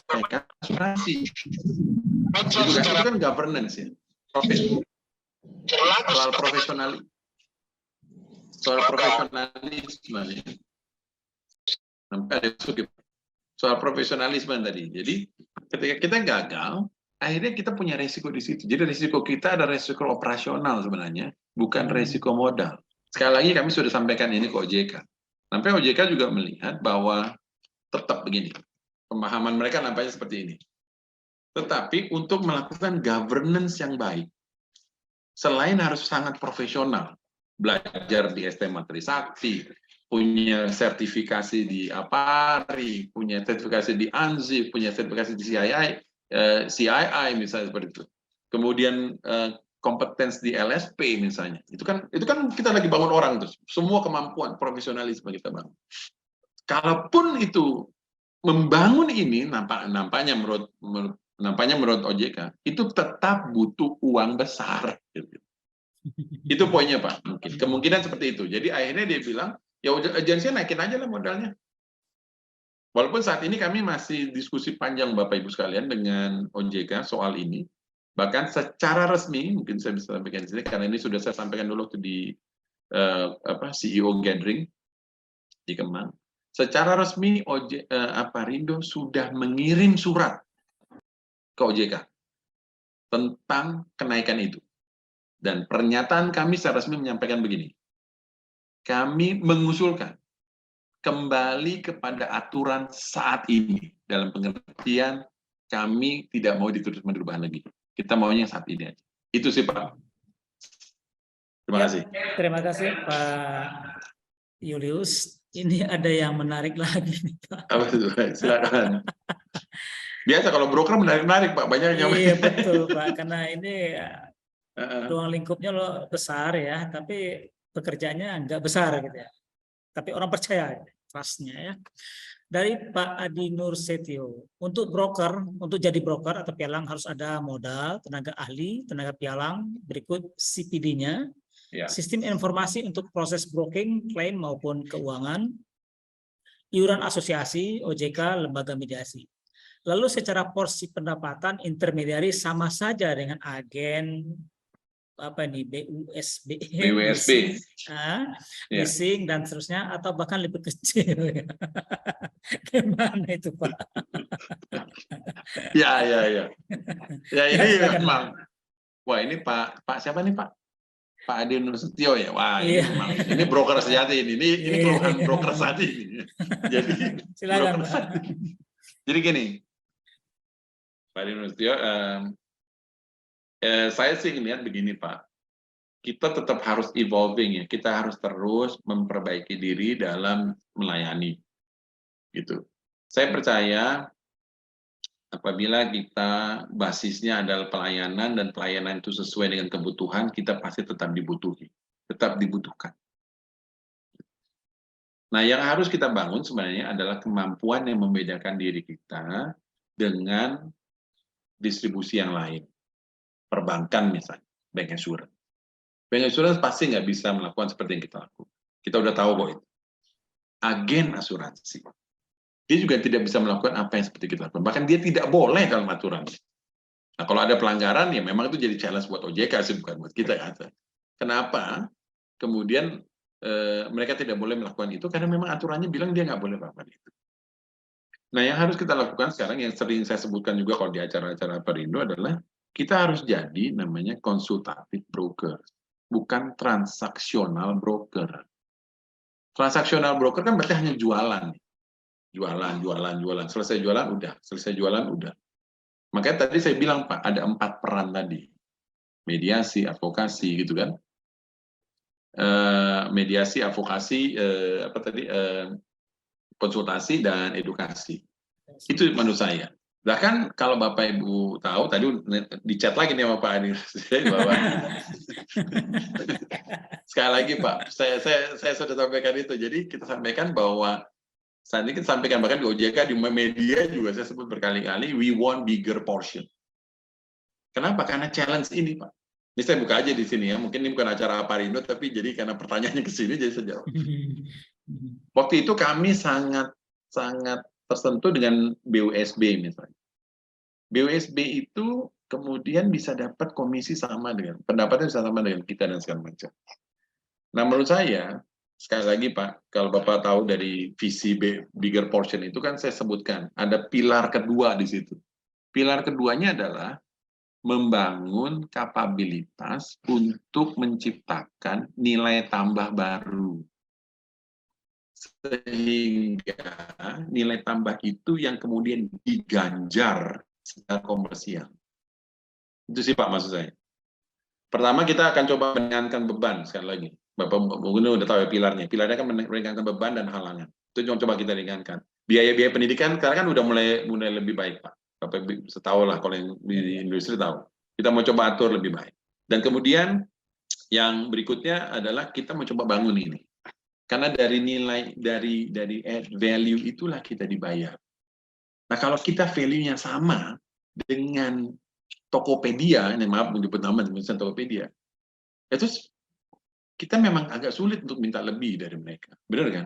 sampaikan asuransi. Itu kan governance ya, soal profesionalisme ya. Sampai ada soal profesionalisme tadi. Jadi ketika kita gagal, akhirnya kita punya resiko di situ. Jadi resiko kita ada resiko operasional sebenarnya, bukan resiko modal. Sekali lagi kami sudah sampaikan ini ke OJK. Sampai OJK juga melihat bahwa tetap begini, pemahaman mereka nampaknya seperti ini. Tetapi untuk melakukan governance yang baik, selain harus sangat profesional, belajar di STM Trisakti, punya sertifikasi di APARI, punya sertifikasi di ANZI, punya sertifikasi di CII misalnya seperti itu. Kemudian kompetens di LSP misalnya. Itu kan kita lagi bangun orang terus. Semua kemampuan profesionalisme kita bangun. Kalaupun itu membangun ini nampaknya menurut OJK itu tetap butuh uang besar. Itu poinnya, Pak. Mungkin kemungkinan seperti itu. Jadi akhirnya dia bilang, ya agensinya naikin aja lah modalnya. Walaupun saat ini kami masih diskusi panjang Bapak Ibu sekalian dengan OJK soal ini. Bahkan secara resmi, mungkin saya bisa sampaikan di sini, karena ini sudah saya sampaikan dulu waktu di CEO Gathering di Kemang. Secara resmi Aparindo sudah mengirim surat ke OJK tentang kenaikan itu. Dan pernyataan kami secara resmi menyampaikan begini. Kami mengusulkan kembali kepada aturan saat ini. Dalam pengertian kami tidak mau dirubah lagi. Kita maunya saat ini aja. Itu sih, Pak. Terima kasih. Terima kasih, Pak Julius. Ini ada yang menarik lagi nih, Pak. Apa itu? Silakan. Biasa kalau broker menarik-menarik, Pak. Banyak yang Iya, betul, Pak. Karena ini ruang lingkupnya besar ya, tapi pekerjaannya nggak besar gitu ya. Tapi orang percaya, trust-nya ya. Dari Pak Adi Nursetio, untuk jadi broker atau pialang harus ada modal, tenaga ahli, tenaga pialang, berikut CPD-nya, sistem informasi untuk proses broking, klaim maupun keuangan, iuran asosiasi, OJK, lembaga mediasi. Lalu secara porsi pendapatan intermediari sama saja dengan agen BUSB, leasing dan seterusnya, atau bahkan lebih kecil. Gimana itu, Pak? Ya ini memang. Wah, ini Pak siapa nih, Pak? Pak Adi Nursetio ya. Wah, ini broker sejati ini. Ini keluhan broker sejati ini. Jadi silakan, Pak. Jadi gini, Pak Adi Nursetio, saya sih ngelihat begini, Pak. Kita tetap harus evolving ya. Kita harus terus memperbaiki diri dalam melayani. Gitu. Saya percaya apabila kita basisnya adalah pelayanan dan pelayanan itu sesuai dengan kebutuhan, kita pasti tetap dibutuhkan. Nah, yang harus kita bangun sebenarnya adalah kemampuan yang membedakan diri kita dengan distribusi yang lain. Perbankan misalnya, bank insurance. Bank insurance pasti nggak bisa melakukan seperti yang kita lakukan. Kita udah tahu kok itu. Agen asuransi. Dia juga tidak bisa melakukan apa yang seperti kita lakukan. Bahkan dia tidak boleh dalam aturan. Nah, kalau ada pelanggaran, ya memang itu jadi challenge buat OJK sih, bukan buat kita. Kenapa? Kemudian mereka tidak boleh melakukan itu karena memang aturannya bilang dia nggak boleh melakukan itu. Nah, yang harus kita lakukan sekarang yang sering saya sebutkan juga kalau di acara-acara Perindo adalah kita harus jadi namanya konsultatif broker, bukan transaksional broker. Transaksional broker kan berarti hanya jualan. Jualan. Selesai jualan, udah. Makanya tadi saya bilang, Pak, ada 4 peran tadi. Mediasi, advokasi, gitu kan. Mediasi, advokasi, konsultasi, dan edukasi. Itu menurut saya. Bahkan kalau Bapak Ibu tahu, tadi di chat lagi nih sama Pak Adi, bahwa sekali lagi Pak, saya sudah sampaikan itu. Jadi kita sampaikan bahwa saat ini kita sampaikan bahkan di OJK, di media juga saya sebut berkali-kali, we want bigger portion. Kenapa? Karena challenge ini Pak. Ini saya buka aja di sini ya, mungkin ini bukan acara Perindo, tapi jadi karena pertanyaannya ke sini, jadi saya jawab. Waktu itu kami sangat tersentuh dengan BUSB misalnya. BUSB itu kemudian bisa dapat komisi sama dengan, pendapatnya bisa sama dengan kita dan segala macam. Nah menurut saya, sekali lagi Pak, kalau Bapak tahu dari visi bigger portion itu kan saya sebutkan, ada pilar kedua di situ. Pilar keduanya adalah membangun kapabilitas untuk menciptakan nilai tambah baru. Sehingga nilai tambah itu yang kemudian diganjar secara komersial. Itu sih Pak maksud saya. Pertama kita akan coba meringankan beban, sekali lagi. Bapak mungkin udah tahu ya pilarnya. Pilarnya kan meringankan beban dan halangan. Itu yang coba kita ringankan. Biaya-biaya pendidikan sekarang kan udah mulai lebih baik Pak. Bapak setahu lah kalau yang di industri tahu. Kita mau coba atur lebih baik. Dan kemudian yang berikutnya adalah kita mau coba bangun ini. Karena dari nilai, dari value itulah kita dibayar. Nah kalau kita value-nya sama dengan Tokopedia, ini maaf menyebut nama misalnya Tokopedia, itu kita memang agak sulit untuk minta lebih dari mereka, benar kan?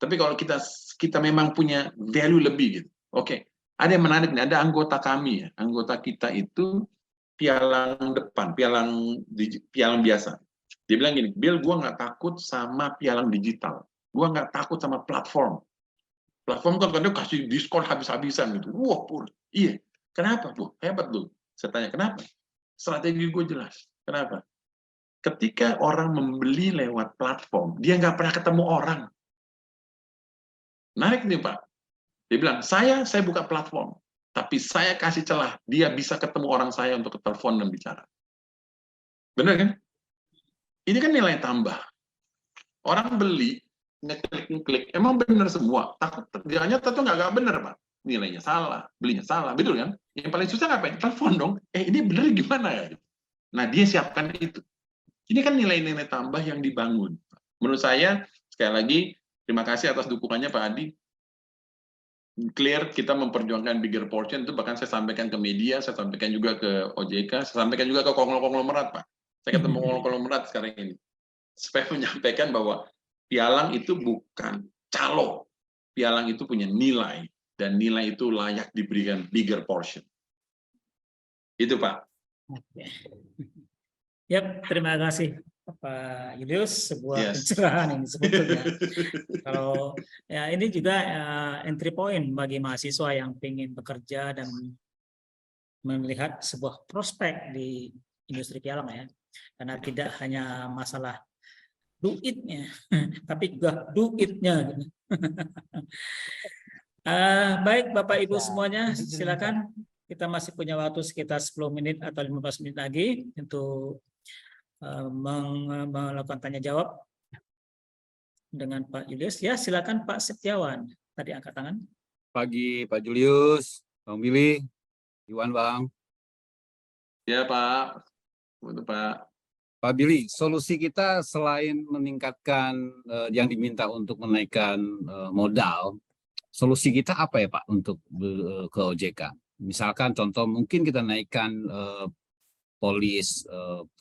Tapi kalau kita memang punya value lebih gitu, oke. Ada yang menarik nih, ada anggota kami ya, anggota kita itu pialang depan, pialang biasa. Dia bilang gini, Bill, gue nggak takut sama pialang digital. Gue nggak takut sama platform. Platform kan kadang kasih diskon habis-habisan gitu. Wah, pur. Iya. Kenapa? Wah, hebat lu. Saya tanya, kenapa? Strategi gue jelas. Kenapa? Ketika orang membeli lewat platform, dia nggak pernah ketemu orang. Menarik nih, Pak. Dia bilang, saya buka platform. Tapi saya kasih celah. Dia bisa ketemu orang saya untuk telepon dan bicara. Benar kan? Ini kan nilai tambah. Orang beli, ngeklik, emang benar semua. Takut jangannya tentu nggak benar Pak. Nilainya salah, belinya salah, betul kan? Yang paling susah ngapain? Telepon dong. Ini benar gimana ya? Nah dia siapkan itu. Ini kan nilai-nilai tambah yang dibangun. Menurut saya sekali lagi terima kasih atas dukungannya Pak Adi. Clear kita memperjuangkan bigger portion itu bahkan saya sampaikan ke media, saya sampaikan juga ke OJK, saya sampaikan juga ke konglomerat Pak. Saya ketemu konglomerat sekarang ini. Supaya menyampaikan bahwa pialang itu bukan calo. Pialang itu punya nilai. Dan nilai itu layak diberikan bigger portion. Itu Pak. Oke. Yap, terima kasih Pak Julius. Sebuah pencerahan ini sebetulnya. Kalau ya ini juga entry point bagi mahasiswa yang ingin bekerja dan melihat sebuah prospek di industri pialang ya. Karena tidak hanya masalah duitnya, tapi juga duitnya. Baik Bapak Ibu semuanya, silakan. Kita masih punya waktu sekitar 10 menit atau 15 menit lagi untuk melakukan tanya jawab dengan Pak Julius. Ya, silakan Pak Setiawan. Tadi angkat tangan. Pagi Pak Julius, Bang Billy, Iwan Bang. Ya Pak. Untuk Pak Billy, solusi kita selain meningkatkan yang diminta untuk menaikkan modal, solusi kita apa ya Pak untuk ke OJK? Misalkan contoh mungkin kita naikkan polis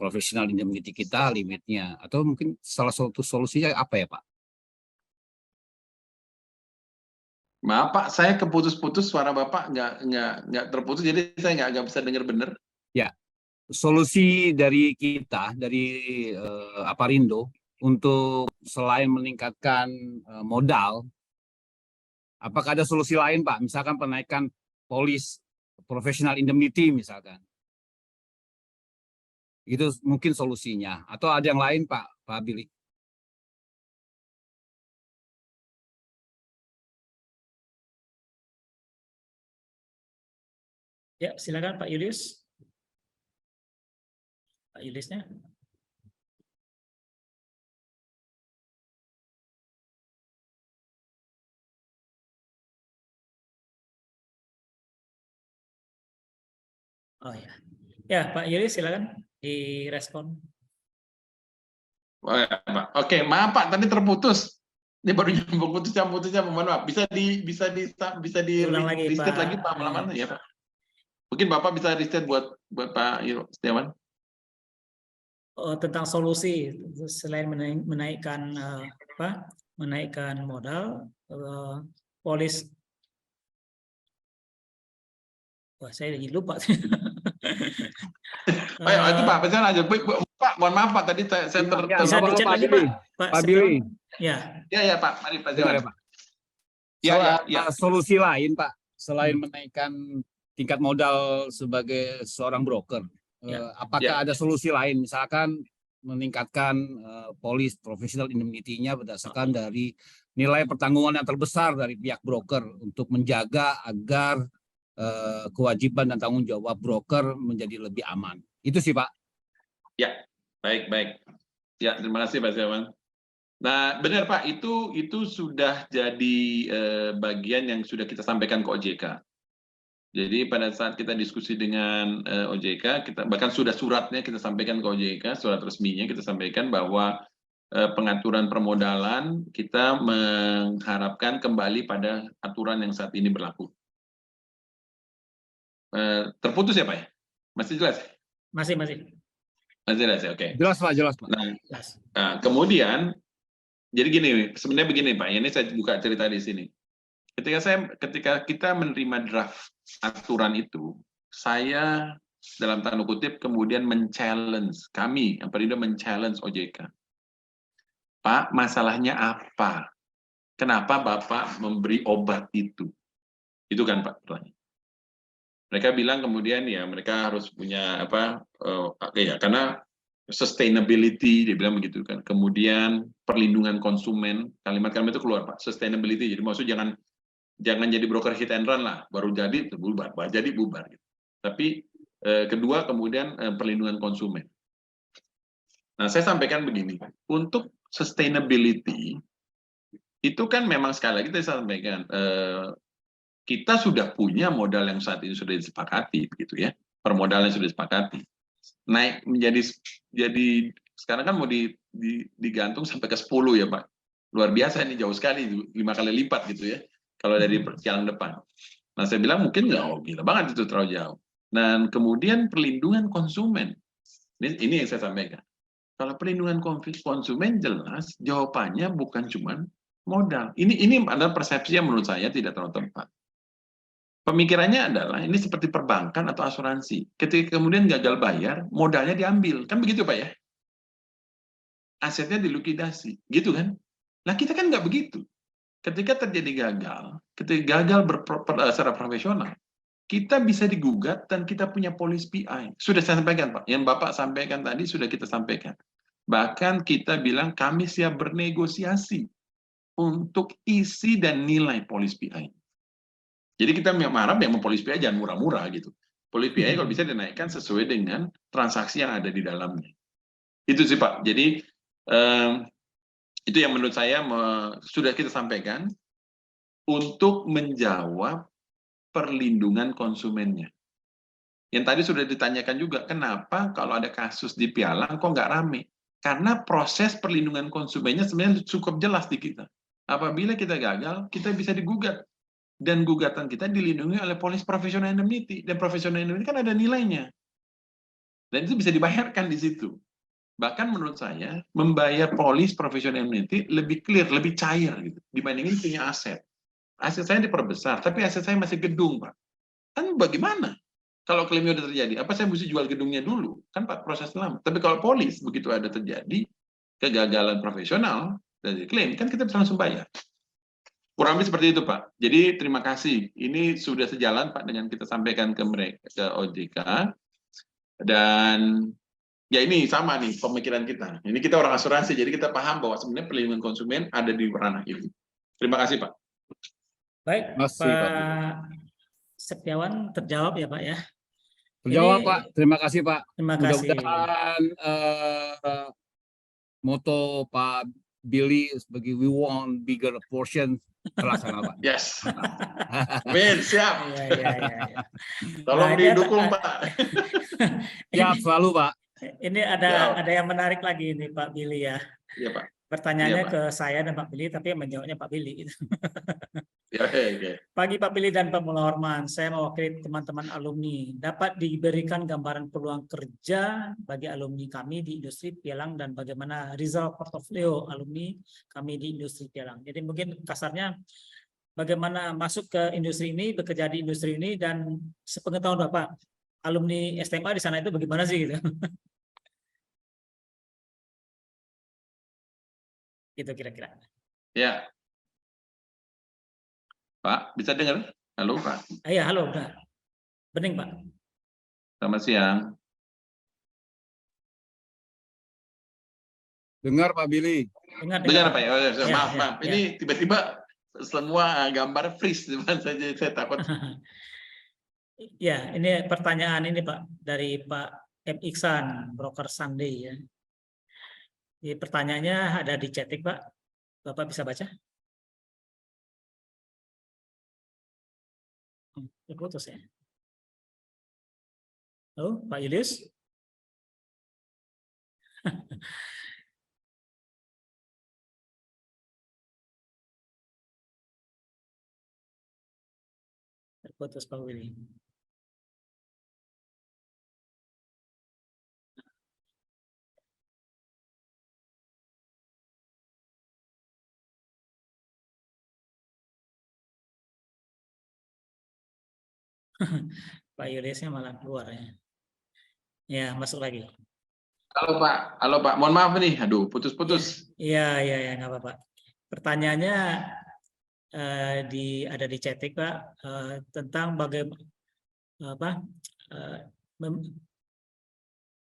profesional indemnity kita limitnya, atau mungkin salah satu solusinya apa ya Pak? Maaf Pak, saya keputus-putus suara Bapak nggak terputus, jadi saya nggak bisa dengar benar. Ya. Solusi dari kita, dari Aparindo, untuk selain meningkatkan modal, apakah ada solusi lain, Pak? Misalkan penaikan polis professional indemnity misalkan. Itu mungkin solusinya. Atau ada yang lain, Pak Billy? Ya, silakan Pak Julius. Pak Juliusnya. Oh ya. Ya, Pak Julius silakan direspon. Oh, ya, Pak. Oke, maaf Pak, tadi terputus. Ini baru nyambung putusnya, mohon maaf. Bisa di Ulang lagi, reset Pak. lagi Pak Malaman ya Pak. Mungkin Bapak bisa reset buat Pak Setiawan. Tentang solusi selain menaikkan modal, polis. Wah, saya jadi lupa. Ayo, itu Pak, pesan aja. Pak, mohon maaf Pak, tadi saya Bisa Apa, dicek Pak lagi, Billy? Pak. Pak Billy. Ya. Ya, Pak. Mari Pak Dengar ya, Setiawan. Pak. Ya. Solusi lain, Pak, selain menaikkan tingkat modal sebagai seorang broker, Ya. apakah ada solusi lain, misalkan meningkatkan polis professional indemnity-nya berdasarkan dari nilai pertanggungan yang terbesar dari pihak broker untuk menjaga agar kewajiban dan tanggung jawab broker menjadi lebih aman. Itu sih, Pak. Ya, baik. Ya, terima kasih Pak Setiawan. Nah, benar Pak, itu sudah jadi bagian yang sudah kita sampaikan ke OJK. Jadi pada saat kita diskusi dengan OJK, kita bahkan sudah suratnya kita sampaikan ke OJK, surat resminya kita sampaikan bahwa pengaturan permodalan kita mengharapkan kembali pada aturan yang saat ini berlaku. Terputus ya Pak ya? Masih jelas? Masih. Masih jelas ya, oke. Jelas, Pak. Nah, kemudian jadi gini, sebenarnya begini Pak, ini saya buka cerita di sini. Ketika kita menerima draft aturan itu, saya dalam tanda kutip kemudian kami Perindo men-challenge OJK. Pak, masalahnya apa? Kenapa Bapak memberi obat itu? Itu kan Pak pertanyaan. Mereka bilang kemudian ya mereka harus punya karena sustainability, dia bilang begitu kan. Kemudian perlindungan konsumen, kalimat-kalimat itu keluar Pak, sustainability. Jadi maksud jangan jadi broker hit and run lah, baru jadi bubar, gitu. Tapi kedua kemudian perlindungan konsumen. Nah, saya sampaikan begini, untuk sustainability itu kan memang sekali lagi saya sampaikan kita sudah punya modal yang saat ini sudah disepakati, begitu ya, permodalan yang sudah disepakati. Naik jadi sekarang kan mau digantung sampai ke 10 ya Pak. Luar biasa ini, jauh sekali, 5 kali lipat gitu ya. Kalau dari jalan depan. Nah, saya bilang mungkin gila banget itu terlalu jauh. Dan kemudian perlindungan konsumen. Ini yang saya sampaikan. Kalau perlindungan konsumen jelas jawabannya bukan cuma modal. Ini adalah persepsi yang menurut saya tidak terlalu tepat. Pemikirannya adalah ini seperti perbankan atau asuransi. Ketika kemudian gagal bayar, modalnya diambil. Kan begitu Pak ya? Asetnya dilukidasi. Gitu kan? Nah kita kan nggak begitu. Ketika terjadi ketika gagal secara profesional, kita bisa digugat dan kita punya polis PI. Sudah saya sampaikan Pak. Yang Bapak sampaikan tadi sudah kita sampaikan. Bahkan kita bilang kami siap bernegosiasi untuk isi dan nilai polis PI. Jadi kita mengharap yang polis PI jangan murah-murah gitu. Polis PI kalau bisa dinaikkan sesuai dengan transaksi yang ada di dalamnya. Itu sih Pak. Jadi itu yang menurut saya sudah kita sampaikan untuk menjawab perlindungan konsumennya. Yang tadi sudah ditanyakan juga, kenapa kalau ada kasus di Pialang kok nggak rame? Karena proses perlindungan konsumennya sebenarnya cukup jelas di kita. Apabila kita gagal, kita bisa digugat. Dan gugatan kita dilindungi oleh polis professional indemnity. Dan professional indemnity kan ada nilainya. Dan itu bisa dibayarkan di situ. Bahkan menurut saya, membayar polis professional indemnity lebih clear, lebih cair gitu, dibandingin punya aset. Aset saya diperbesar, tapi aset saya masih gedung, Pak. Kan bagaimana? Kalau klaimnya sudah terjadi, apa saya mesti jual gedungnya dulu? Kan Pak, proses lama. Tapi kalau polis, begitu ada terjadi, kegagalan profesional dan diklaim, kan kita bisa langsung bayar. Kurang lebih seperti itu, Pak. Jadi terima kasih. Ini sudah sejalan, Pak, dengan kita sampaikan ke mereka, ke OJK. Dan ya ini sama nih pemikiran kita. Ini kita orang asuransi, jadi kita paham bahwa sebenarnya perlindungan konsumen ada di ranah ini. Terima kasih, Pak. Baik, Masih, Pak Pak Setiawan terjawab ya Pak ya. Terjawab, Ini- Pak. Terima kasih, Pak. Terima kasih. Mudah-mudahan moto Pak Billy sebagai we want bigger portion terlaksana, Pak. Yes. Amin, siap. Iya, iya, iya, iya. Tolong Nah, ini didukung, ada- Pak. Siap selalu, Pak. Ini Ya. ada yang menarik lagi ini Pak Billy ya. Iya, Pak. Pertanyaannya Iya, Pak. ke saya dan Pak Billy, tapi yang menjawabnya Pak Billy. Ya, oke. Pagi Pak Billy dan Pak Mulahorman, saya mewakili teman-teman alumni. Dapat diberikan gambaran peluang kerja bagi alumni kami di industri pialang dan bagaimana result portfolio alumni kami di industri pialang. Jadi mungkin kasarnya bagaimana masuk ke industri ini, bekerja di industri ini, dan sepengetahuan Bapak, alumni STMA di sana itu bagaimana sih gitu? Gitu kira-kira. Ya. Pak, bisa dengar? Halo, Pak. Iya, halo, udah. Bening, Pak. Selamat siang. Dengar, Pak Billy. Dengar, Pak. Oh, Ya, maaf, ya, maaf. ya. Ini tiba-tiba semua gambar freeze, saya takut. Ya, ini pertanyaan ini Pak dari Pak M. Iksan, broker Sunday ya. Jadi pertanyaannya ada di chatting Pak. Bapak bisa baca? Terputus ya. Halo, Pak Julius? Terputus Pak Willy. Pak Juliusnya malah keluar ya. Ya, masuk lagi. Halo, Pak. Halo, Pak. Mohon maaf nih. Aduh, putus-putus. Iya, nggak apa-apa. Pertanyaannya ada di chatting Pak tentang bagaimana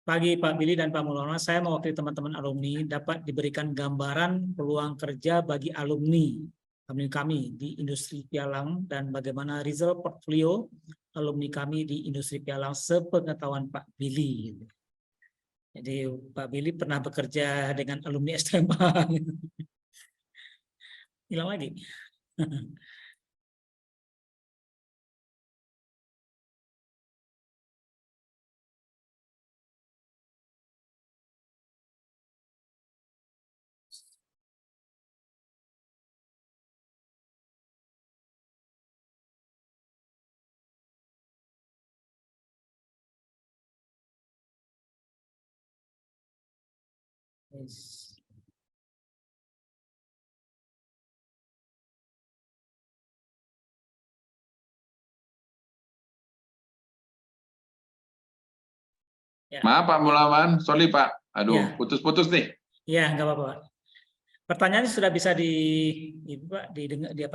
pagi Pak Billy dan Pak Mulyono, saya mewakili teman-teman alumni dapat diberikan gambaran peluang kerja bagi alumni kami di industri pialang dan bagaimana result portfolio alumni kami di industri pialang sepengetahuan Pak Billy. Jadi Pak Billy pernah bekerja dengan alumni STMA. Hilang lagi. Yes. Ya. Maaf, Pak Mulawan. Sorry, Pak. Aduh, Ya. putus-putus nih. Ya, nggak apa-apa, Pak. Pertanyaannya sudah bisa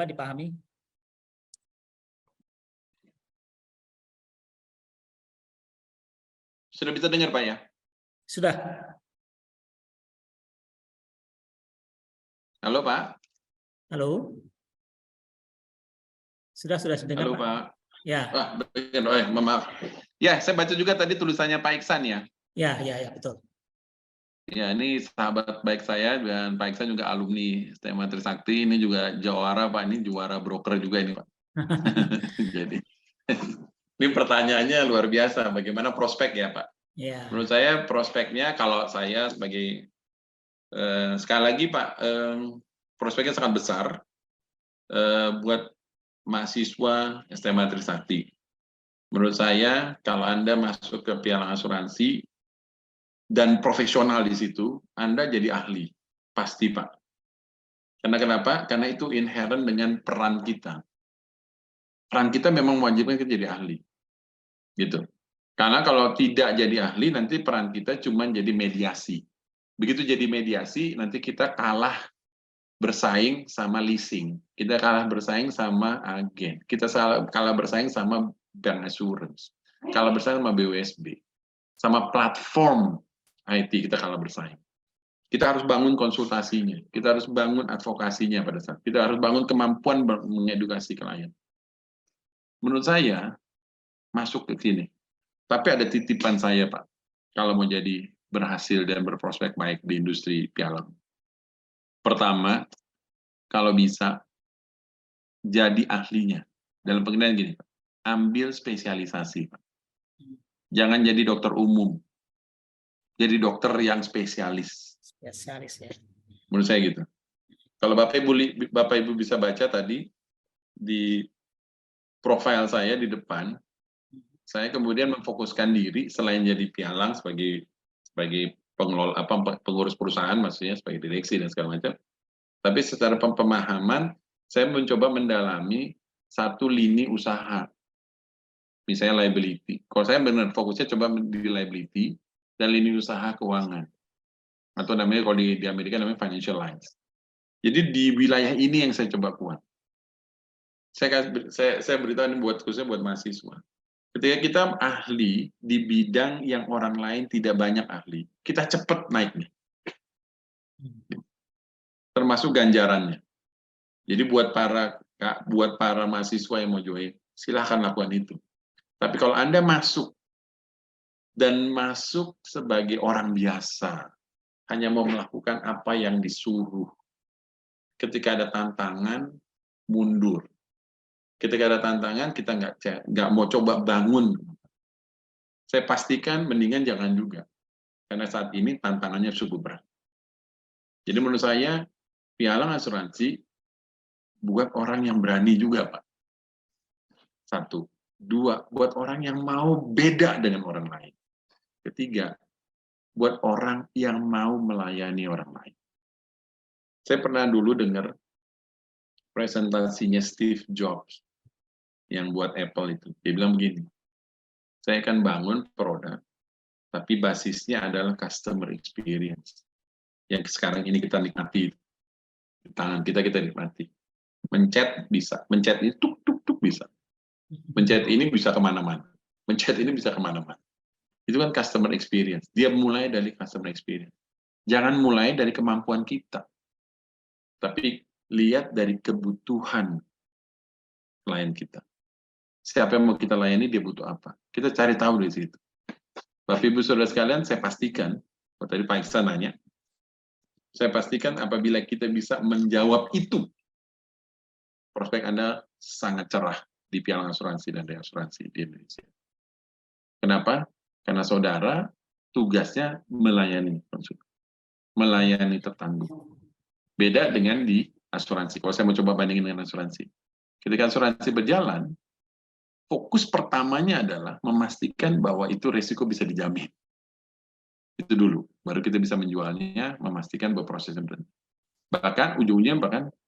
dipahami? Sudah bisa dengar, Pak, ya? Sudah. Halo, Pak. Halo. Sudah dengar, Halo, Pak. Ya. Wah, dengar. Maaf. Ya, saya baca juga tadi tulisannya Pak Iksan ya. Ya, betul. Ya, ini sahabat baik saya dan Pak Iksan juga alumni STMA Trisakti. Ini juga juara, Pak. Ini juara broker juga ini, Pak. Jadi, ini pertanyaannya luar biasa. Bagaimana prospek ya, Pak? Ya. Menurut saya prospeknya kalau saya sebagai sekali lagi, Pak, prospeknya sangat besar buat mahasiswa STMA Trisakti. Menurut saya kalau Anda masuk ke pialang asuransi dan profesional di situ, Anda jadi ahli, pasti Pak. Karena kenapa? Karena itu inherent dengan peran kita. Peran kita memang mewajibkan kita jadi ahli, gitu. Karena kalau tidak jadi ahli, nanti peran kita cuma jadi mediasi. Begitu jadi mediasi, nanti kita kalah bersaing sama leasing, kita kalah bersaing sama agen, kita kalah bersaing sama bank assurance, kalah bersaing sama BUSB, sama platform IT kita kalah bersaing. Kita harus bangun konsultasinya, kita harus bangun advokasinya pada saat, kita harus bangun kemampuan mengedukasi klien. Menurut saya, masuk ke sini. Tapi ada titipan saya, Pak, kalau mau jadi berhasil dan berprospek baik di industri pialang. Pertama, kalau bisa, jadi ahlinya. Dalam pengertian gini, Pak, ambil spesialisasi, Pak. Jangan jadi dokter umum. Jadi dokter yang spesialis. Spesialis ya. Menurut saya gitu. Kalau Bapak Ibu bisa baca tadi, di profil saya di depan, saya kemudian memfokuskan diri selain jadi pialang sebagai pengelola pengurus perusahaan, maksudnya sebagai direksi dan segala macam. Tapi secara pemahaman saya mencoba mendalami satu lini usaha, misalnya liability. Kalau saya benar fokusnya coba di liability dan lini usaha keuangan, atau namanya kalau di Amerika namanya financial lines. Jadi di wilayah ini yang saya coba kuat. Saya beritahu ini khususnya buat mahasiswa. Ketika kita ahli di bidang yang orang lain tidak banyak ahli, kita cepat naiknya. Termasuk ganjarannya. Jadi buat para mahasiswa yang mau join, silahkan lakukan itu. Tapi kalau Anda masuk sebagai orang biasa, hanya mau melakukan apa yang disuruh. Ketika ada tantangan, mundur. Ketika ada tantangan, kita nggak mau coba bangun. Saya pastikan mendingan jangan juga. Karena saat ini tantangannya cukup berat. Jadi menurut saya, pialang asuransi buat orang yang berani juga, Pak. Satu. Dua, buat orang yang mau beda dengan orang lain. Ketiga, buat orang yang mau melayani orang lain. Saya pernah dulu dengar presentasinya Steve Jobs yang buat Apple itu. Dia bilang begini, saya akan bangun produk, tapi basisnya adalah customer experience. Yang sekarang ini kita nikmati. Di tangan kita nikmati. Mencet bisa, mencet ini tuk bisa. Mencet ini bisa kemana-mana. Mencet ini bisa kemana-mana. Itu kan customer experience. Dia mulai dari customer experience. Jangan mulai dari kemampuan kita. Tapi lihat dari kebutuhan klien kita. Siapa yang mau kita layani, dia butuh apa. Kita cari tahu dari situ. Bapak Ibu Saudara sekalian, saya pastikan, kalau tadi Pak Iksan nanya, saya pastikan apabila kita bisa menjawab itu, prospek Anda sangat cerah di pialang asuransi dan reasuransi di Indonesia. Kenapa? Karena saudara tugasnya melayani konsumen, melayani tertanggung. Beda dengan di asuransi. Kalau saya mau coba bandingin dengan asuransi. Ketika asuransi berjalan, fokus pertamanya adalah memastikan bahwa itu risiko bisa dijamin. Itu dulu. Baru kita bisa menjualnya, memastikan bahwa prosesnya berhenti. Bahkan ujungnya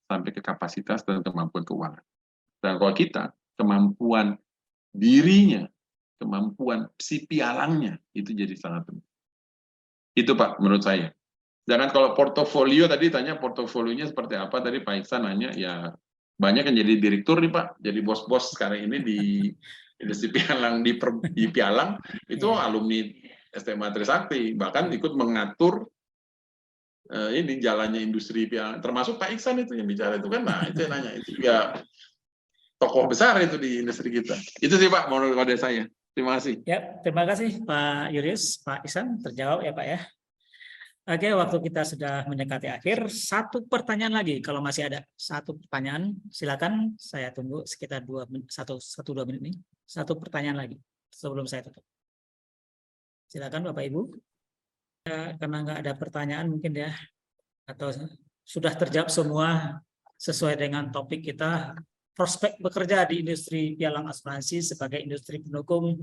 sampai ke kapasitas dan kemampuan keuangan. Dan kalau kita, kemampuan dirinya, kemampuan si pialangnya, itu jadi sangat penting. Itu Pak, menurut saya. Jangan kalau portofolio, tadi tanya portofolionya seperti apa, tadi Pak Iksan nanya, ya banyak yang jadi direktur nih Pak, jadi bos-bos sekarang ini di industri pialang, di pialang, itu alumni SMA Trisakti, bahkan ikut mengatur ini jalannya industri pialang, termasuk Pak Iksan itu yang bicara itu kan, nah itu yang nanya, itu juga tokoh besar itu di industri kita. Itu sih Pak, menurut kode saya. Terima kasih. Ya, terima kasih Pak Yuris, Pak Iksan, terjawab ya Pak ya. Oke, waktu kita sudah mendekati akhir. Satu pertanyaan lagi, kalau masih ada satu pertanyaan, silakan. Saya tunggu sekitar 2 menit nih. Satu pertanyaan lagi sebelum saya tutup. Silakan Bapak Ibu. Karena nggak ada pertanyaan mungkin ya, atau sudah terjawab semua sesuai dengan topik kita, prospek bekerja di industri pialang asuransi sebagai industri pendukung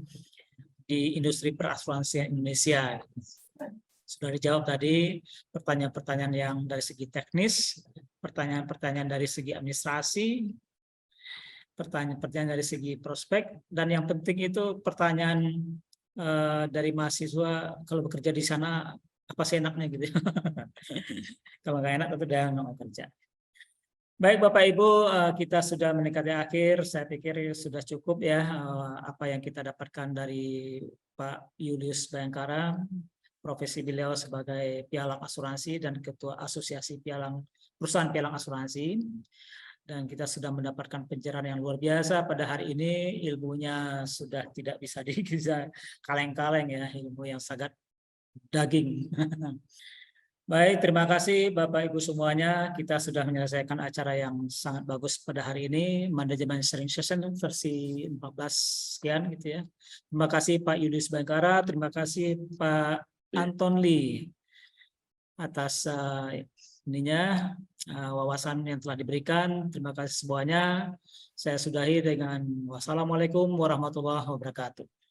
di industri perasuransian Indonesia. Sudah dijawab tadi pertanyaan-pertanyaan yang dari segi teknis, pertanyaan-pertanyaan dari segi administrasi, pertanyaan-pertanyaan dari segi prospek, dan yang penting itu pertanyaan dari mahasiswa kalau bekerja di sana apa seenaknya gitu. Kalau nggak enak tentu dia nggak mau kerja. Baik Bapak Ibu, kita sudah mendekati akhir. Saya pikir sudah cukup ya apa yang kita dapatkan dari Pak Julius Bayangkara, profesi beliau sebagai pialang asuransi dan Ketua Asosiasi Perusahaan Pialang Asuransi. Dan kita sudah mendapatkan pencerahan yang luar biasa pada hari ini. Ilmunya sudah tidak bisa kaleng-kaleng ya, ilmu yang sangat daging. Baik, terima kasih Bapak Ibu semuanya. Kita sudah menyelesaikan acara yang sangat bagus pada hari ini, manajemen sharing session versi 14 sekian gitu ya. Terima kasih Pak Julius Bayangkara, terima kasih Pak Anton Lee atas wawasan yang telah diberikan. Terima kasih semuanya. Saya sudahi dengan wassalamualaikum warahmatullahi wabarakatuh.